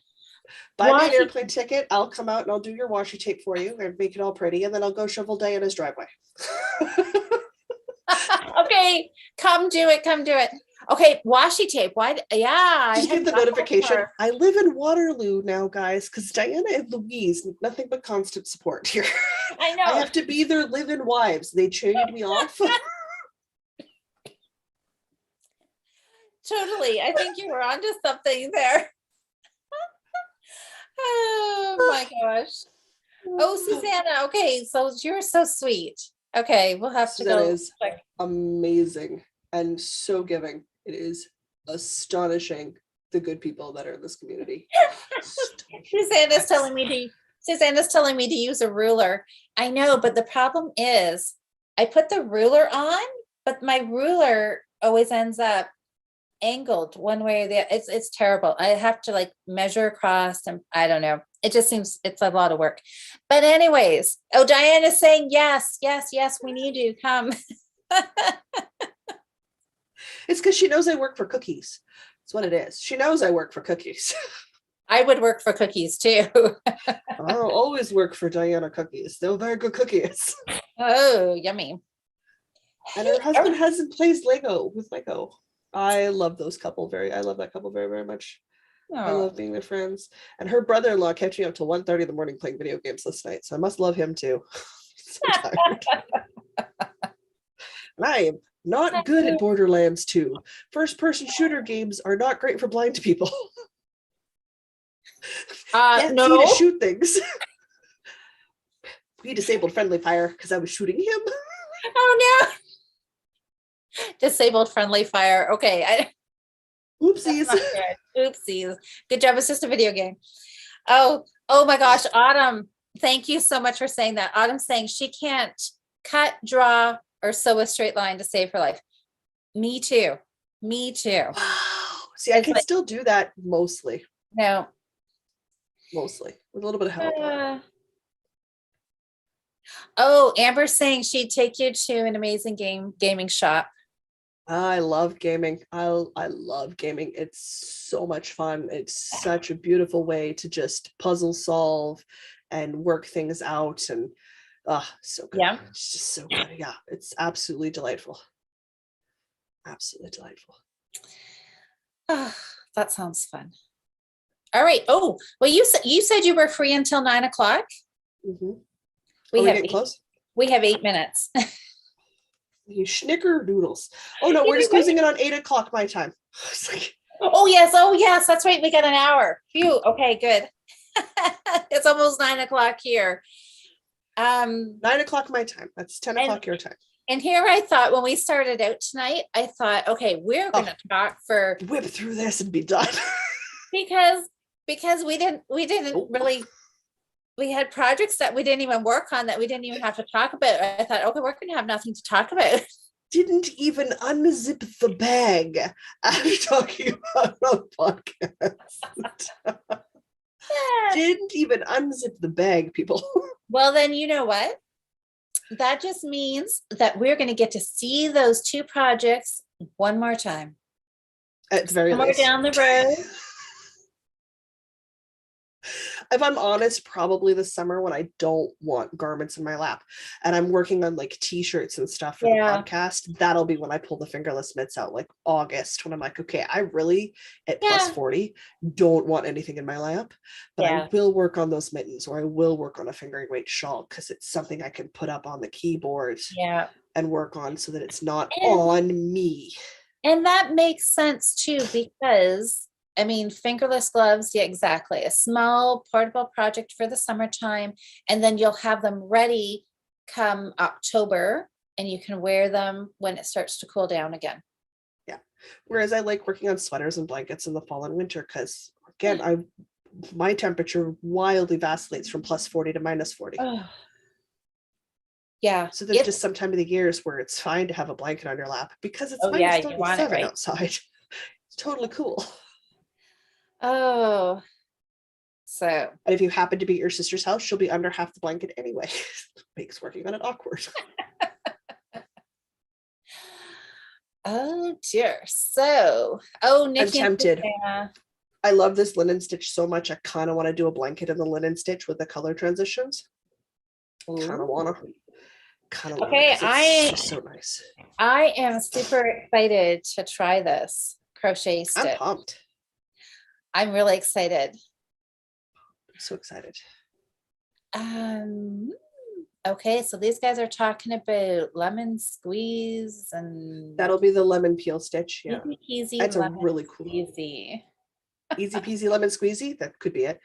Buy me an Washi- airplane ticket. I'll come out and I'll do your washi tape for you and make it all pretty, and then I'll go shovel Diana's driveway. Okay, come do it. Come do it. Okay, washi tape. Why? Yeah. Just get the notification. I live in Waterloo now, guys, because Diana and Louise need nothing but constant support here. I know. I have to be their live-in wives. They chained me off. Totally. I think you were onto something there. Oh my gosh. Oh, Susanna. Okay, so you're so sweet. Okay, we'll have to Susanna go. is amazing and so giving. It is astonishing the good people that are in this community. Susanna's telling me to use a ruler. I know, but the problem is I put the ruler on, but my ruler always ends up angled one way or the other. It's terrible. I have to like measure across, and I don't know. It just seems it's a lot of work. But anyways, oh, Diana's saying yes, we need you. Come. It's because she knows I work for cookies. That's what it is. She knows I work for cookies. I would work for cookies too. I'll always work for Diana cookies. They're very good cookies. Oh, yummy. And her husband plays Lego with Lego. I love those couple I love that couple very, very much. I love being their friends. And her brother-in-law kept me up till 1:30 in the morning playing video games this night. So I must love him too. So tired. And I am not good at Borderlands 2. First-person shooter games are not great for blind people. Can't see to shoot things. We disabled friendly fire because I was shooting him. Oh no. Disabled friendly fire. Okay. Oopsies. Oopsies. Good job. It's just a video game. Oh my gosh. Autumn, thank you so much for saying that. Autumn's saying she can't cut, draw, or sew a straight line to save her life. Me too. Wow. See, I can still do that mostly. No. Mostly. With a little bit of help. Oh, Amber's saying she'd take you to an amazing gaming shop. I love gaming. I love gaming. It's so much fun. It's such a beautiful way to just puzzle solve and work things out, and so good. Yeah. It's just so good. Yeah, it's absolutely delightful. Absolutely delightful. Oh, that sounds fun. All right. Oh, well, you said you were free until 9 o'clock. Mm-hmm. We Are we have getting close? we have 8 minutes. You snickerdoodles. Oh no, we're just closing it on 8 o'clock my time. It's like, Oh yes, that's right. We got an hour. Phew. Okay, good. It's almost 9 o'clock here. 9 o'clock my time. That's 10 o'clock your time. And here I thought when we started out tonight, I thought, okay, we're going to talk for whip through this and be done. because we didn't really, we had projects that we didn't even work on that we didn't even have to talk about. I thought, okay, we're going to have nothing to talk about. Didn't even unzip the bag after talking about a podcast. Didn't even unzip the bag, people. Well, then you know what? That just means that we're going to get to see those two projects one more time. At the very Somewhere least. down the road. If I'm honest, probably this summer when I don't want garments in my lap and I'm working on like t-shirts and stuff for the podcast, that'll be when I pull the fingerless mitts out, like August, when I'm like, okay, I really at plus 40 don't want anything in my lap, but I will work on those mittens, or I will work on a fingering weight shawl because it's something I can put up on the keyboard and work on so that it's not on me. And that makes sense too, because I mean, fingerless gloves, yeah, exactly. A small portable project for the summertime, and then you'll have them ready come October, and you can wear them when it starts to cool down again. Yeah. Whereas I like working on sweaters and blankets in the fall and winter because, again, my temperature wildly vacillates from plus 40 to minus 40. Oh. Yeah. So there's just some time of the years where it's fine to have a blanket on your lap because it's minus 37 outside. It's totally cool. Oh, so. And if you happen to be at your sister's house, she'll be under half the blanket anyway. Makes working on it awkward. Oh dear. So, Nikki, I'm tempted. I love this linen stitch so much. I kind of want to do a blanket in the linen stitch with the color transitions. Kind of wanna. Okay, it's just so nice. I am super excited to try this crochet stitch. I'm pumped. I'm really excited. I'm so excited. Okay, so these guys are talking about lemon squeeze, and that'll be the lemon peel stitch. Yeah, easy peasy. That's a really cool. Easy peasy lemon squeezy. That could be it.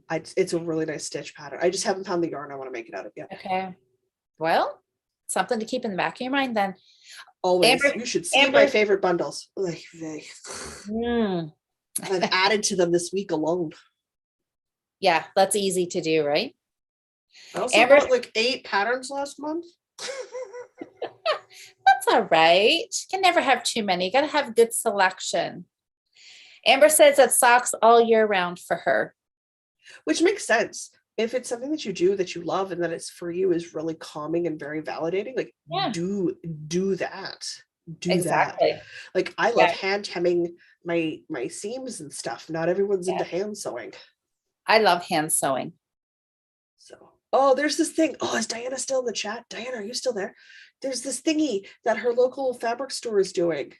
It's a really nice stitch pattern. I just haven't found the yarn I want to make it out of yet. Okay, well, something to keep in the back of your mind then. Always. You should see my favorite bundles. I've added to them this week alone. Yeah, that's easy to do, right? I also bought like 8 patterns last month. That's all right. You can never have too many. You got to have good selection. Amber says that socks all year round for her. Which makes sense. If it's something that you do that you love and that it's for you is really calming and very validating, like do that. Do that. Like I love hand hemming my seams and stuff. Not everyone's into hand sewing. I love hand sewing. So, there's this thing. Is Diana still in the chat? Diana, are you still there? There's this thingy that her local fabric store is doing.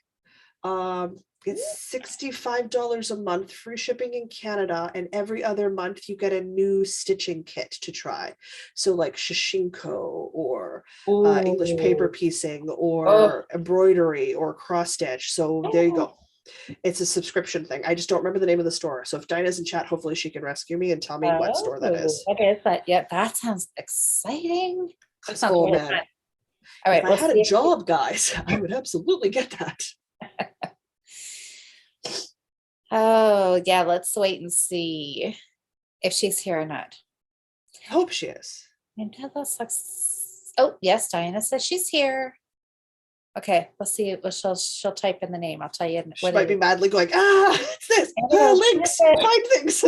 It's $65 a month, free shipping in Canada, and every other month you get a new stitching kit to try. So like Shashinko or English paper piecing or embroidery or cross stitch. So there you go. It's a subscription thing. I just don't remember the name of the store. So if Dinah's in chat, hopefully she can rescue me and tell me what store that is. What is that? Yeah, that sounds exciting. That sounds really man. Fun. All right. If I had a job, guys, I would absolutely get that. Oh, yeah. Let's wait and see if she's here or not. I hope she is. Oh, yes. Diana says she's here. Okay, let's see. Well, she'll type in the name. I'll tell you. She might be madly going, it's this. Links, find things.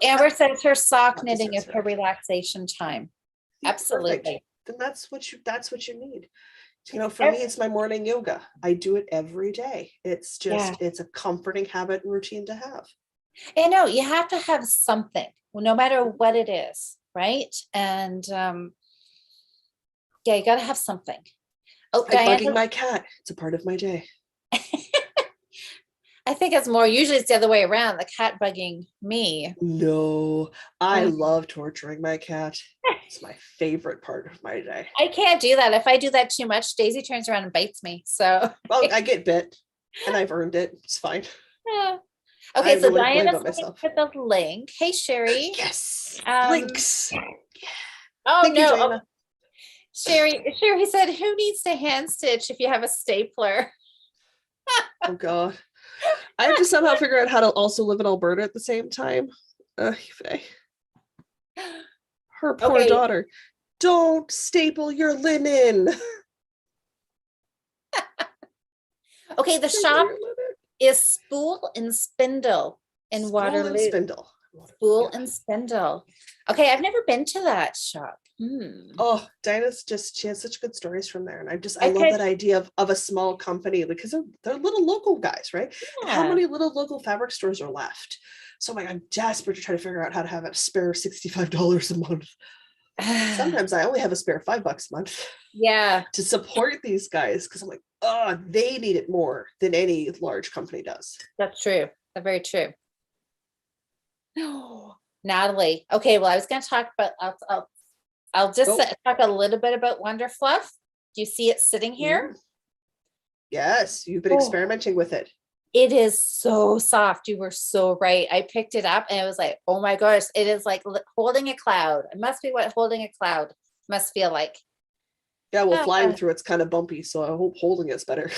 Amber says her sock knitting is her relaxation time. Absolutely. Perfect. Then that's what you need. For me, it's my morning yoga. I do it every day. It's just, it's a comforting habit and routine to have. I know you have to have something, no matter what it is, right? And you got to have something. Oh, I'm bugging Diana, my cat. It's a part of my day. I think it's more, usually it's the other way around, the cat bugging me. No, I Mm. love torturing my cat. It's my favorite part of my day. I can't do that. If I do that too much, Daisy turns around and bites me. So, Well, I get bit and I've earned it. It's fine. yeah. I Okay, have no so one to blame Diana's but looking myself. for the link. Hey, Sherry. Yes. Um, Links. oh Thank you, no. Oh, Jana. Sherry said, who needs to hand stitch if you have a stapler? Oh God. I have to somehow figure out how to also live in Alberta at the same time. Faye. Her poor Okay. daughter. Don't staple your linen. Okay, the Staple shop your linen. is Spool and Spindle in Spool and Waterloo. spindle. Spool Yeah. and Spindle. Okay, I've never been to that shop. Oh, Dinah's just, she has such good stories from there. And I I love could, that idea of a small company because they're little local guys, right? And how yeah. many little local fabric stores are left? So I'm desperate to try to figure out how to have a spare $65 a month. Sometimes I only have a spare $5 a month Yeah, to support these guys because I'm like, oh, they need it more than any large company does. that's true. That's very true. No, Natalie. Okay, well, I was going to talk about, I'll just Oh. talk a little bit about Wonder Fluff. Do you see it sitting here? Mm. Yes, you've been Oh, experimenting with it. it is so soft. You were so right. I picked it up and it was like, oh my gosh, it is like holding a cloud. It must be what holding a cloud must feel like. Yeah, well, Ah, flying through it's kind of bumpy, so I hope holding it's better.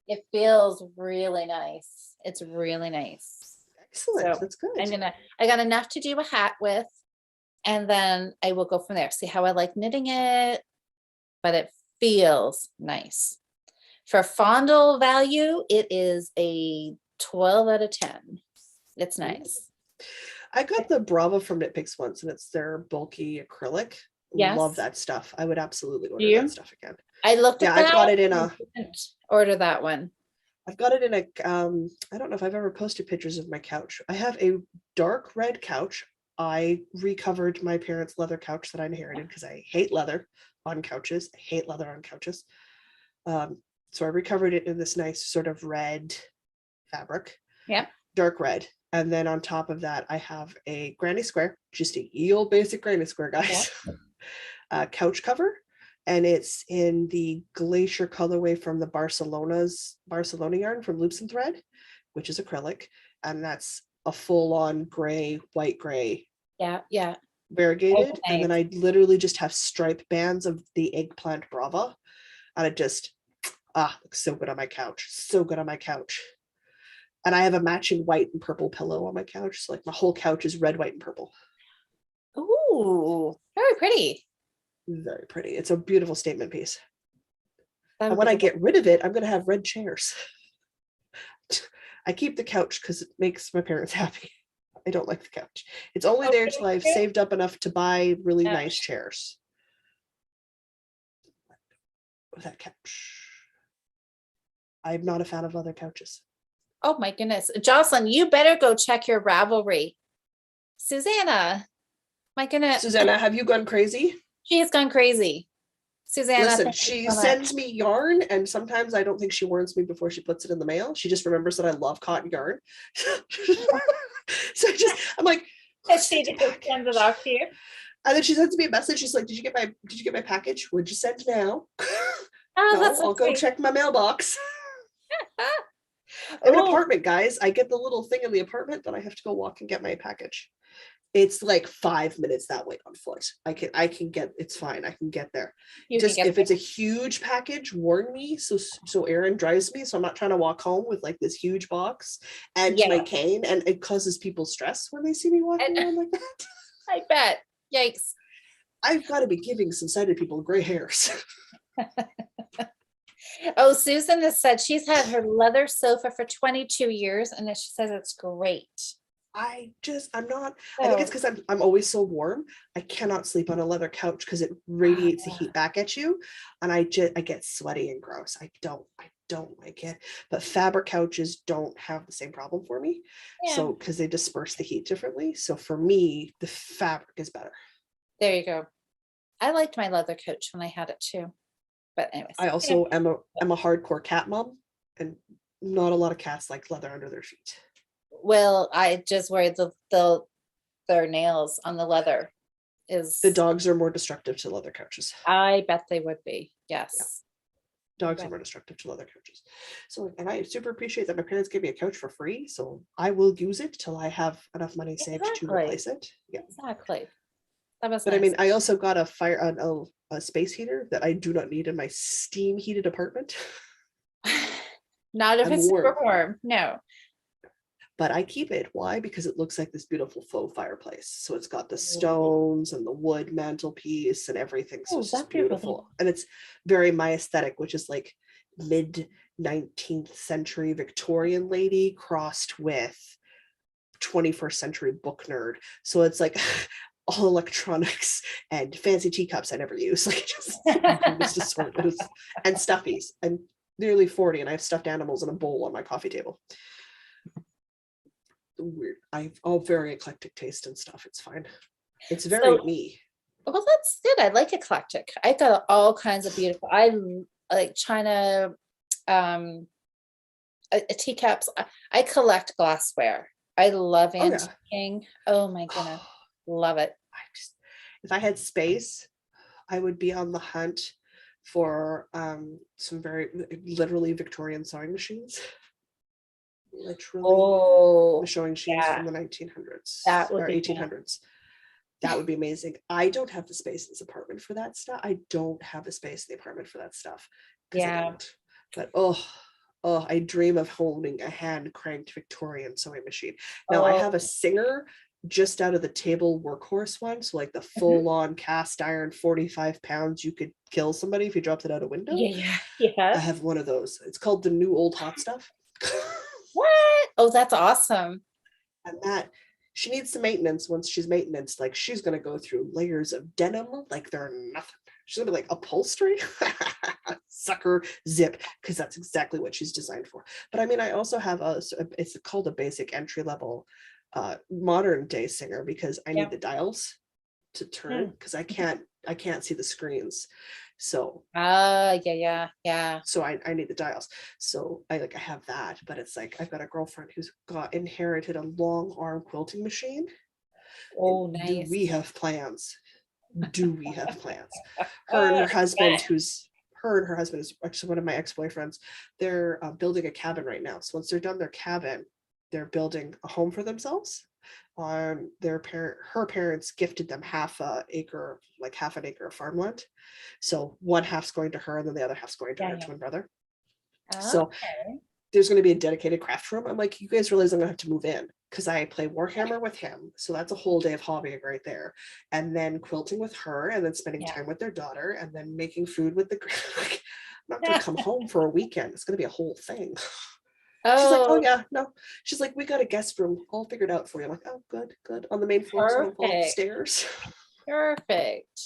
it feels really nice. It's really nice. Excellent. So That's good. I got enough to do a hat with, and then I will go from there. See how I like knitting it, but it feels nice. For fondle value, it is a 12 out of 10. It's nice. I got the Brava from Knit Picks once, and it's their bulky acrylic. Love Yes. that stuff. I would absolutely Do order you? that stuff again. I looked Yeah, at I've that. got it in and a. I didn't order that one. I've got it in a. I don't know if I've ever posted pictures of my couch. I have a dark red couch. I recovered my parents' leather couch that I inherited because I hate leather on couches. I hate leather on couches. So I recovered it in this nice sort of red fabric. Yep. Dark red. And then on top of that, I have a granny square, just a ye old basic granny square, guys. Couch cover. And it's in the Glacier colorway from the Barcelona yarn from Loops and Thread, which is acrylic. And that's a full-on gray, white gray. Yeah, yeah. Variegated. Nice. And then I literally just have stripe bands of the eggplant Brava. And it just, looks so good on my couch. So good on my couch. And I have a matching white and purple pillow on my couch. So like my whole couch is red, white, and purple. Ooh, very pretty. Very pretty. It's a beautiful statement piece. That And would when be I good. get rid of it, I'm going to have red chairs. I keep the couch because it makes my parents happy. I don't like the couch. It's only there till I've saved up enough to buy really nice chairs. That couch. I'm not a fan of leather couches. Oh my goodness. Jocelyn, you better go check your Ravelry. Susanna, my goodness. Susanna, have you gone crazy? She has gone crazy. Susanna, Listen, thank you she so sends much. me yarn, and sometimes I don't think she warns me before she puts it in the mail. She just remembers that I love cotton yarn. So I'm like, She just sends it off to you. and then she sends me a message. She's like, did you get my package? Would you send now? Oh, No, that's so I'll go sweet. check my mailbox. In an Oh, apartment, guys, I get the little thing in the apartment, but I have to go walk and get my package. It's like 5 minutes that way on foot. I can get, it's fine. I can get there. you Just can get if it's a huge package, warn me. So Erin drives me. So I'm not trying to walk home with like this huge box and Yeah. my cane. And it causes people stress when they see me walking around like that. I bet. Yikes. I've got to be giving some sighted people gray hairs. Oh, Susan has said she's had her leather sofa for 22 years and she says it's great. I'm not, I think it's because I'm always so warm. I cannot sleep on a leather couch because it radiates the heat back at you. And I get sweaty and gross. I don't like it. But fabric couches don't have the same problem for me. Yeah. So, because they disperse the heat differently. So for me, the fabric is better. There you go. I liked my leather couch when I had it too. But anyways, I yeah. also am a hardcore cat mom, and not a lot of cats like leather under their feet. Well, I just worry their nails on the leather The is, dogs are more destructive to leather couches. I bet they would be. Yeah. Yes. Dogs Yeah. are more destructive to leather couches. So, and I super appreciate that my parents gave me a couch for free. So I will use it till I have enough money saved to Exactly. replace it. Yeah. Exactly. That was But I nice. mean, I also got a space heater that I do not need in my steam heated apartment. Not if I'm it's super warm, warm. No. but I keep it. Why? Because it looks like this beautiful faux fireplace. So it's got the Oh, stones and the wood mantelpiece and everything. So it's that's just beautiful. beautiful. And it's very my aesthetic, which is like mid 19th century Victorian lady crossed with 21st century book nerd. So it's like all electronics and fancy teacups I never use. Like just weirdest assortment and stuffies. I'm nearly 40 and I have stuffed animals in a bowl on my coffee table. Weird. I've all very eclectic taste and stuff. It's fine. It's very So, me. well, that's good. I like eclectic. I got all kinds of beautiful. I like China, teacups. I collect glassware. I love Oh yeah. antiquing. Oh my goodness, love it. I just, if I had space, I would be on the hunt for some very literally Victorian sewing machines. Literally Oh, sewing machines yeah, from the 1900s that would or be fun. 1800s. That would be amazing. I don't have the space in this apartment for that stuff. I don't have the space in the apartment for that stuff because I Yeah. don't. But I dream of holding a hand cranked Victorian sewing machine. Now I Oh, have a Singer just out of the table workhorse one. So like the mhm. full on cast iron, 45 pounds, you could kill somebody if you dropped it out a window. Yeah, I yeah. have one of those. It's called the New Old Hot Stuff. What? Oh, that's awesome. And that she needs some maintenance. Once she's maintenance, like she's gonna go through layers of denim like they're nothing. She's gonna be like upholstery, sucker zip, because that's exactly what she's designed for. But I mean, I also have it's called a basic entry level modern day Singer because I Yeah. need the dials to turn because I can't see the screens. So Yeah. so I need the dials. So I have that, but it's like I've got a girlfriend who's inherited a long arm quilting machine. Oh, Do nice. we have plans? Do we have plans? Her and her husband, is actually one of my ex-boyfriends. They're building a cabin right now. So once they're done their cabin, they're building a home for themselves. Her parents gifted them half an acre of farmland. So one half's going to her, and then the other half's going to Yeah, her yeah. twin brother. So Okay. there's going to be a dedicated craft room. I'm like, you guys realize I'm going to have to move in because I play Warhammer with him. So that's a whole day of hobbying right there. And then quilting with her, and then spending Yeah. time with their daughter, and then making food with the like, I'm not going to come home for a weekend. It's going to be a whole thing. She's like, oh Oh, yeah, no. She's like, we got a guest room all figured out for you. I'm like, oh, good. On the main floor, so I don't fall off the perfect. stairs. Perfect.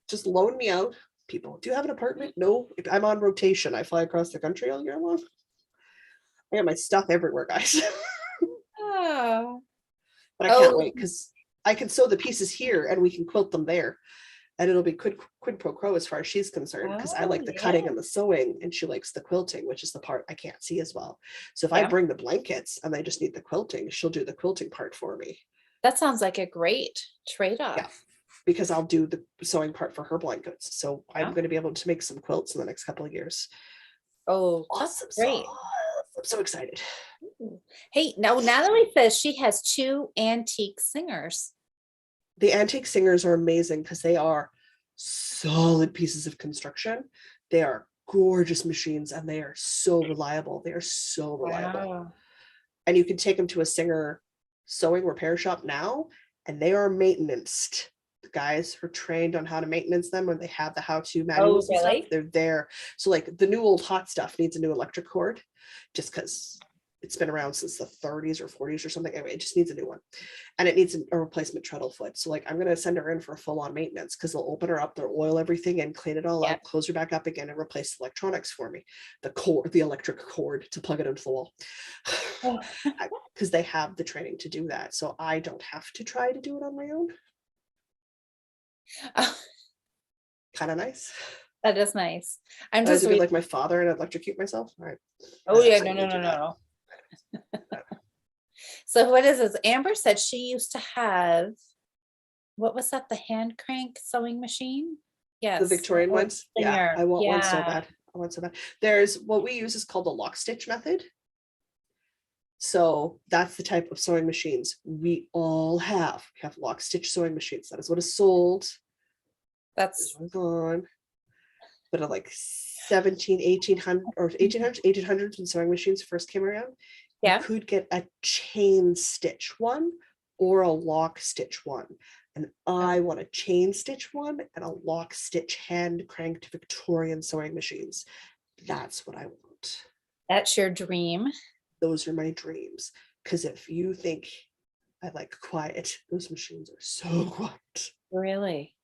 Just loan me out. People, do you have an apartment? No, I'm on rotation. I fly across the country all year long. I got my stuff everywhere, guys. Oh. But I can't Oh, wait because I can sew the pieces here and we can quilt them there. And it'll be quid pro quo as far as she's concerned because I oh, like the yeah. cutting and the sewing and she likes the quilting, which is the part I can't see as well. So if I Yeah. bring the blankets and they just need the quilting, she'll do the quilting part for me. That sounds like a great Yeah, trade-off. because I'll do the sewing part for her blankets. So I'm Yeah. going to be able to make some quilts in the next couple of years. Oh, that's Awesome great. sauce. I'm so excited. Ooh. Hey, now Natalie says she has 2 antique singers. The antique Singers are amazing because they are solid pieces of construction. They are gorgeous machines and they are so reliable. They are so reliable. Wow. And you can take them to a Singer sewing repair shop now and they are maintained. The guys are trained on how to maintenance them when they have the how-to Oh, manuals and stuff. really? They're there. So like the New Old Hot Stuff needs a new electric cord just because it's been around since the 30s or 40s or something. Anyway, it just needs a new one. And it needs a replacement treadle foot. So like I'm gonna send her in for a full-on maintenance because they'll open her up, they'll oil everything and clean it all Yeah. up, close her back up again and replace the electronics for me. The electric cord to plug it into the wall. Oh. Because they have the training to do that. So I don't have to try to do it on my own. Kind of nice. That is nice. I'm I was just a bit reading. like my father and electrocute myself. All right. Oh yeah, I no, no, need to no, do that. no. So what is this? Amber said she used to have, what was that? The hand crank sewing machine? The Yes. Victorian Or ones. Yeah, Singer. I want one so Yeah. bad. I want so bad. There's what we use is called the lock stitch method. So that's the type of sewing machines we all have. We have lock stitch sewing machines. That is what is sold. This That's one's gone. But at like 17, 1800 or 1800s when sewing machines first came around, you yeah. could get a chain stitch one or a lock stitch one. And I want a chain stitch one and a lock stitch hand cranked Victorian sewing machines. That's what I want. That's your dream. Those are my dreams. Because if you think I like quiet, those machines are so quiet. Really?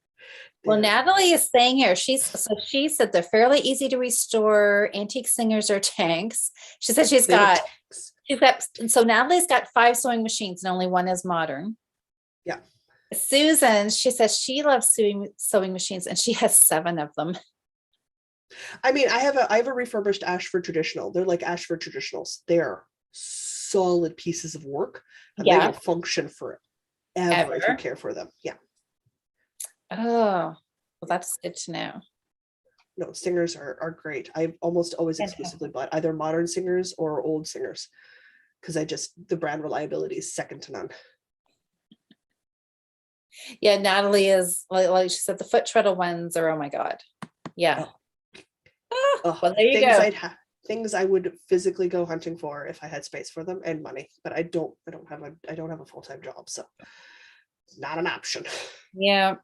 Well, They're Natalie is saying here, she said they're fairly easy to restore. Antique singers or tanks. She said they have tanks. and so Natalie's got 5 sewing machines and only one is modern. Yeah. Susan, she says she loves sewing machines and she has 7 of them. I mean, I have a refurbished Ashford traditional. They're like Ashford traditionals. They're solid pieces of work, and they will function forever if you care for them. Yeah. Oh, well, that's good to know. No, singers are great. I've almost always exclusively bought either modern singers or old singers because the brand reliability is second to none. Yeah, Natalie is like she said, the foot treadle ones are, oh my God. Yeah. Well, there you go. Things I would physically go hunting for if I had space for them and money, but I don't have a full-time job, so it's not an option. Yeah.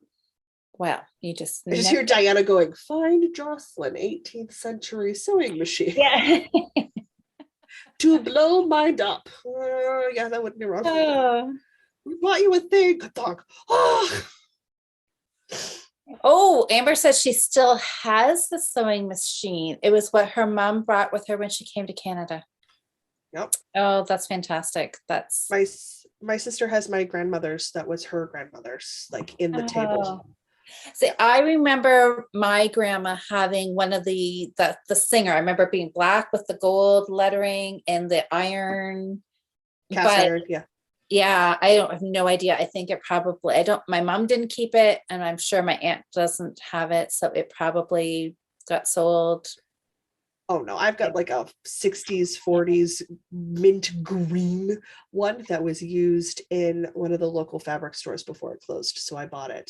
Well, I just hear Diana going, find Jocelyn 18th century sewing machine. Yeah. To blow mind up. Yeah, that wouldn't be wrong. Oh. We bought you a thing, dog. Oh, Amber says she still has the sewing machine. It was what her mom brought with her when she came to Canada. Yep. Oh, that's fantastic. That's my sister has my grandmother's. That was her grandmother's, like in the table. See, I remember my grandma having one of the Singer. I remember it being black with the gold lettering and the iron. Cast iron, yeah. Yeah, I have no idea. I think it probably, my mom didn't keep it, and I'm sure my aunt doesn't have it, so it probably got sold. Oh no, I've got like a 60s, 40s mint green one that was used in one of the local fabric stores before it closed, so I bought it.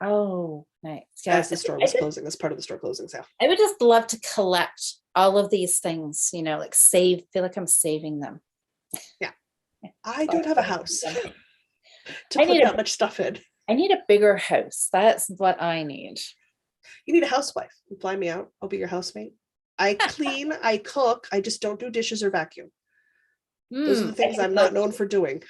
Oh, nice. Yeah, as the store was closing, as part of the store closing sale. I would just love to collect all of these things, like feel like I'm saving them. Yeah. I don't have a house to put that much stuff in. I need a bigger house. That's what I need. You need a housewife. You fly me out. I'll be your housemate. I clean, I cook. I just don't do dishes or vacuum. Those are the things I'm not known for doing.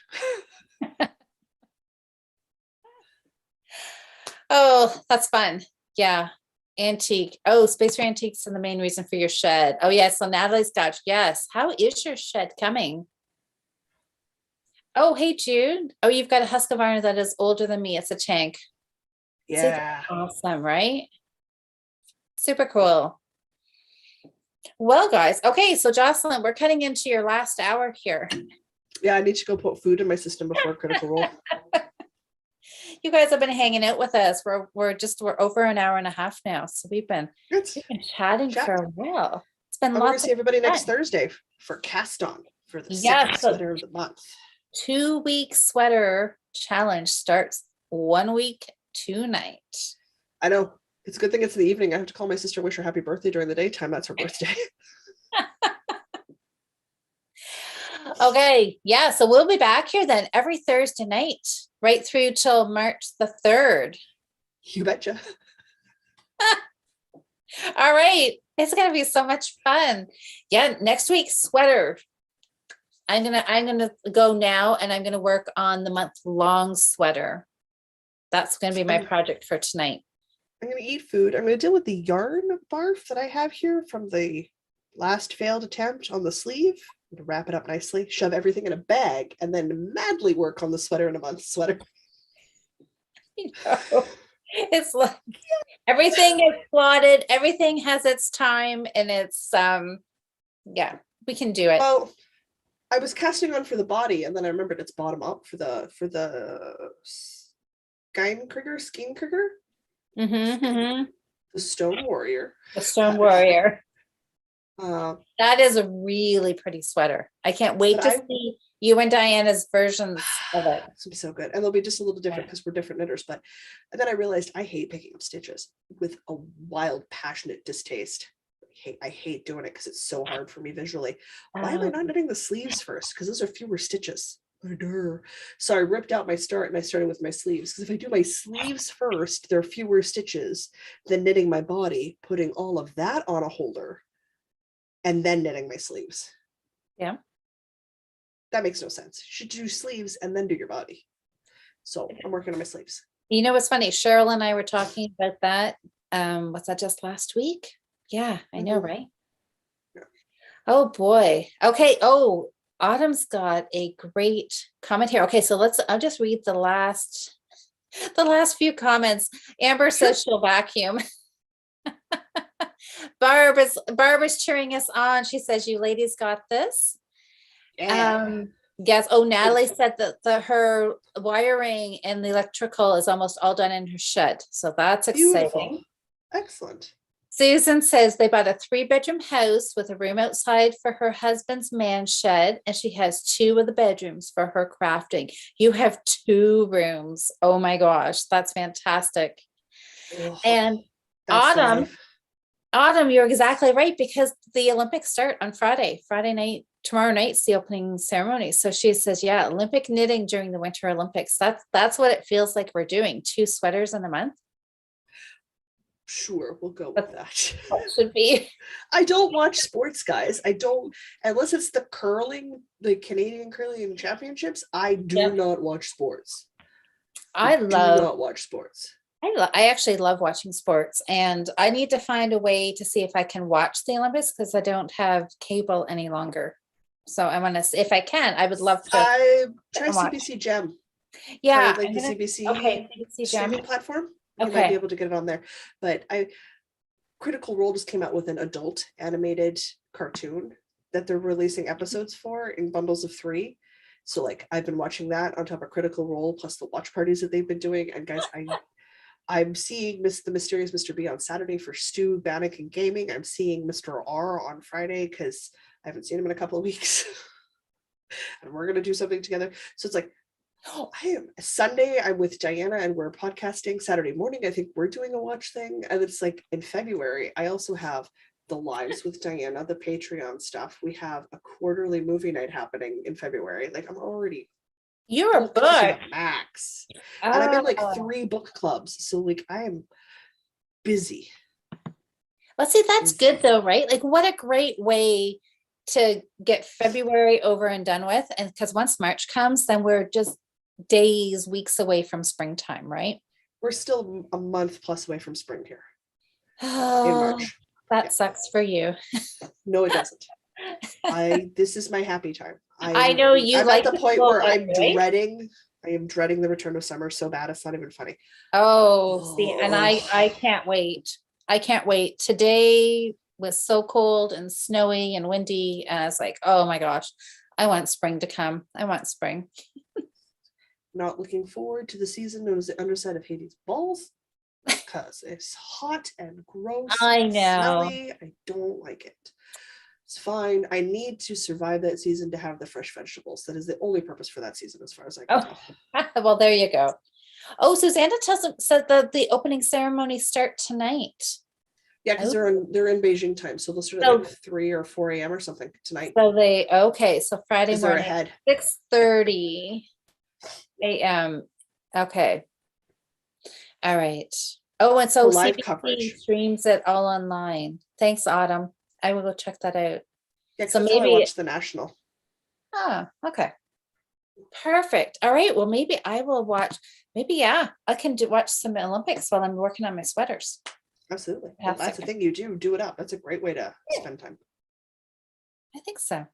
Oh, that's fun. Yeah. Antique. Oh, space for antiques and the main reason for your shed. Oh, yeah. So Natalie's got, yes. How is your shed coming? Oh, hey, Jude. Oh, you've got a Husqvarna that is older than me. It's a tank. Yeah. Awesome, right? Super cool. Well, guys. Okay, so Jocelyn, we're cutting into your last hour here. Yeah, I need to go put food in my system before Critical Role. You guys have been hanging out with us. We're over an hour and a half now. So we've been chatting for a while. It's been I'm going to see everybody next Thursday for Cast On for the second sweater of the month. 2-week sweater challenge starts 1 week tonight. I know. It's a good thing it's in the evening. I have to call my sister, wish her happy birthday during the daytime. That's her birthday. Okay. Yeah. So we'll be back here then every Thursday night, right through till March the 3rd. You betcha. All right. It's going to be so much fun. Yeah. Next week's sweater. I'm gonna go now and I'm gonna work on the month-long sweater. That's gonna be my project for tonight. I'm gonna eat food. I'm gonna deal with the yarn barf that I have here from the last failed attempt on the sleeve. I'm gonna wrap it up nicely, shove everything in a bag, and then madly work on the sweater in a month sweater. It's like everything is plotted, everything has its time, and it's yeah, we can do it. Well, I was casting on for the body, and then I remembered it's bottom up for the Skeen Krieger, Mm-hmm. the Stone Warrior. The Stone Warrior. Uh, That is a really pretty sweater. I can't wait But to I- see you and Diana's versions of it. It's gonna be so good, and they'll be just a little different because we're different knitters. But and then I realized I hate picking up stitches with a wild, passionate distaste. I hate doing it because it's so hard for me visually. Why am I not knitting the sleeves first? Because those are fewer stitches. So I ripped out my start and I started with my sleeves. Because if I do my sleeves first, there are fewer stitches than knitting my body, putting all of that on a holder, and then knitting my sleeves. Yeah. That makes no sense. You should do sleeves and then do your body. So I'm working on my sleeves. You know what's funny? Cheryl and I were talking about that. Was that just last week? Yeah, I know, right? Yeah. Oh boy. Okay. Oh, Autumn's got a great comment here. Okay, so I'll just read the last few comments. Amber says she'll vacuum. Barbara's cheering us on. She says, you ladies got this. Yeah. Yes. Oh, Natalie said that her wiring and the electrical is almost all done in her shed. So that's exciting. Beautiful. Excellent. Susan says they bought a 3-bedroom house with a room outside for her husband's man shed, and she has 2 of the bedrooms for her crafting. You have 2 rooms. Oh my gosh, that's fantastic. Oh, And that's the Autumn, life. Autumn, you're exactly right, because the Olympics start on Friday night. Tomorrow night's the opening ceremony. So she says, yeah, Olympic knitting during the Winter Olympics. That's what it feels like we're doing. 2 sweaters in a month. Sure, we'll go with that. That should be. I don't watch sports, guys. I don't, unless it's the Canadian curling championships. I do not watch sports. I do not watch sports. I actually love watching sports, and I need to find a way to see if I can watch the Olympics because I don't have cable any longer. So I want to, if I can, I would love to. I try watch. CBC Gem. Yeah, the CBC CBC streaming Gem platform. You might be able to get it on there. But Critical Role just came out with an adult animated cartoon that they're releasing episodes for in bundles of 3. So like I've been watching that on top of Critical Role plus the watch parties that they've been doing. And guys, I'm seeing the Mysterious Mr. B on Saturday for Stu, Bannock, and Gaming. I'm seeing Mr. R on Friday because I haven't seen him in a couple of weeks. And we're gonna do something together. So it's like, Sunday, I'm with Diana and we're podcasting. Saturday morning, I think we're doing a watch thing. And it's like in February, I also have the lives with Diana, the Patreon stuff. We have a quarterly movie night happening in February. Like I'm already You're a booked to the book. max. And I'm in like 3 book clubs. So like I am busy. Well, see, that's good though, right? Like what a great way to get February over and done with. And because once March comes, then we're just days, weeks away from springtime, right? We're still a month plus away from spring here in Oh, March. that sucks for you. No, it doesn't. This is my happy time. I know you I'm like at the point where right? I am dreading the return of summer so bad it's not even funny. Oh, see, and I can't wait. I can't wait. Today was so cold and snowy and windy, and I was like, oh my gosh, I want spring to come. I want spring. Not looking forward to the season known as the underside of Hades balls because it's hot and gross. I and know. smelly. I don't like it. It's fine. I need to survive that season to have the fresh vegetables. That is the only purpose for that season, as far as I can tell. Well, there you go. Oh, Susanna said that the opening ceremony start tonight. Yeah, because they're in Beijing time, so they'll start at like 3 or 4 a.m. or something tonight. So so Friday morning, ahead. 6:30 a.m. Okay. All right. Oh, and so live CBC coverage streams it all online. Thanks, Autumn. I will go check that out. Yeah, so maybe I watch the national. Oh, okay. Perfect. All right. Well, maybe I will watch. Maybe I can watch some Olympics while I'm working on my sweaters. Absolutely. Well, that's the thing you do it up. That's a great way to spend time. I think so.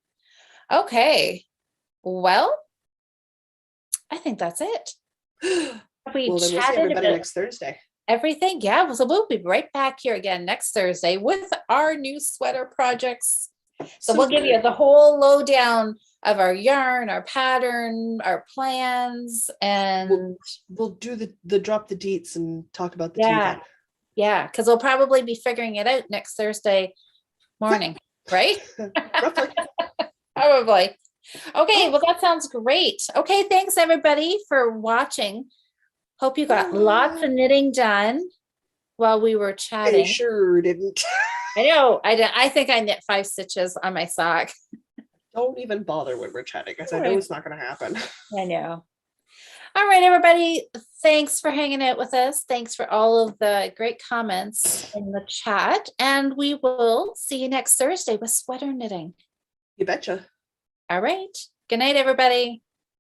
Okay. Well, I think that's it. Well, then we'll see everybody next Thursday. everything. Yeah, so we'll be right back here again next Thursday with our new sweater projects. So we'll give you the whole lowdown of our yarn, our pattern, our plans, and we'll do the drop the deets and talk about the yeah, tea. yeah, because we'll probably be figuring it out next Thursday morning, right? Roughly. Probably. Okay, well, that sounds great. Okay, thanks everybody for watching. Hope you got lots of knitting done while we were I chatting. sure didn't. I know, I think I knit 5 stitches on my sock. Don't even bother when we're chatting, because I know it's not going to happen. I know. All right, everybody. Thanks for hanging out with us. Thanks for all of the great comments in the chat. And we will see you next Thursday with sweater knitting. You betcha. All right. Good night, everybody.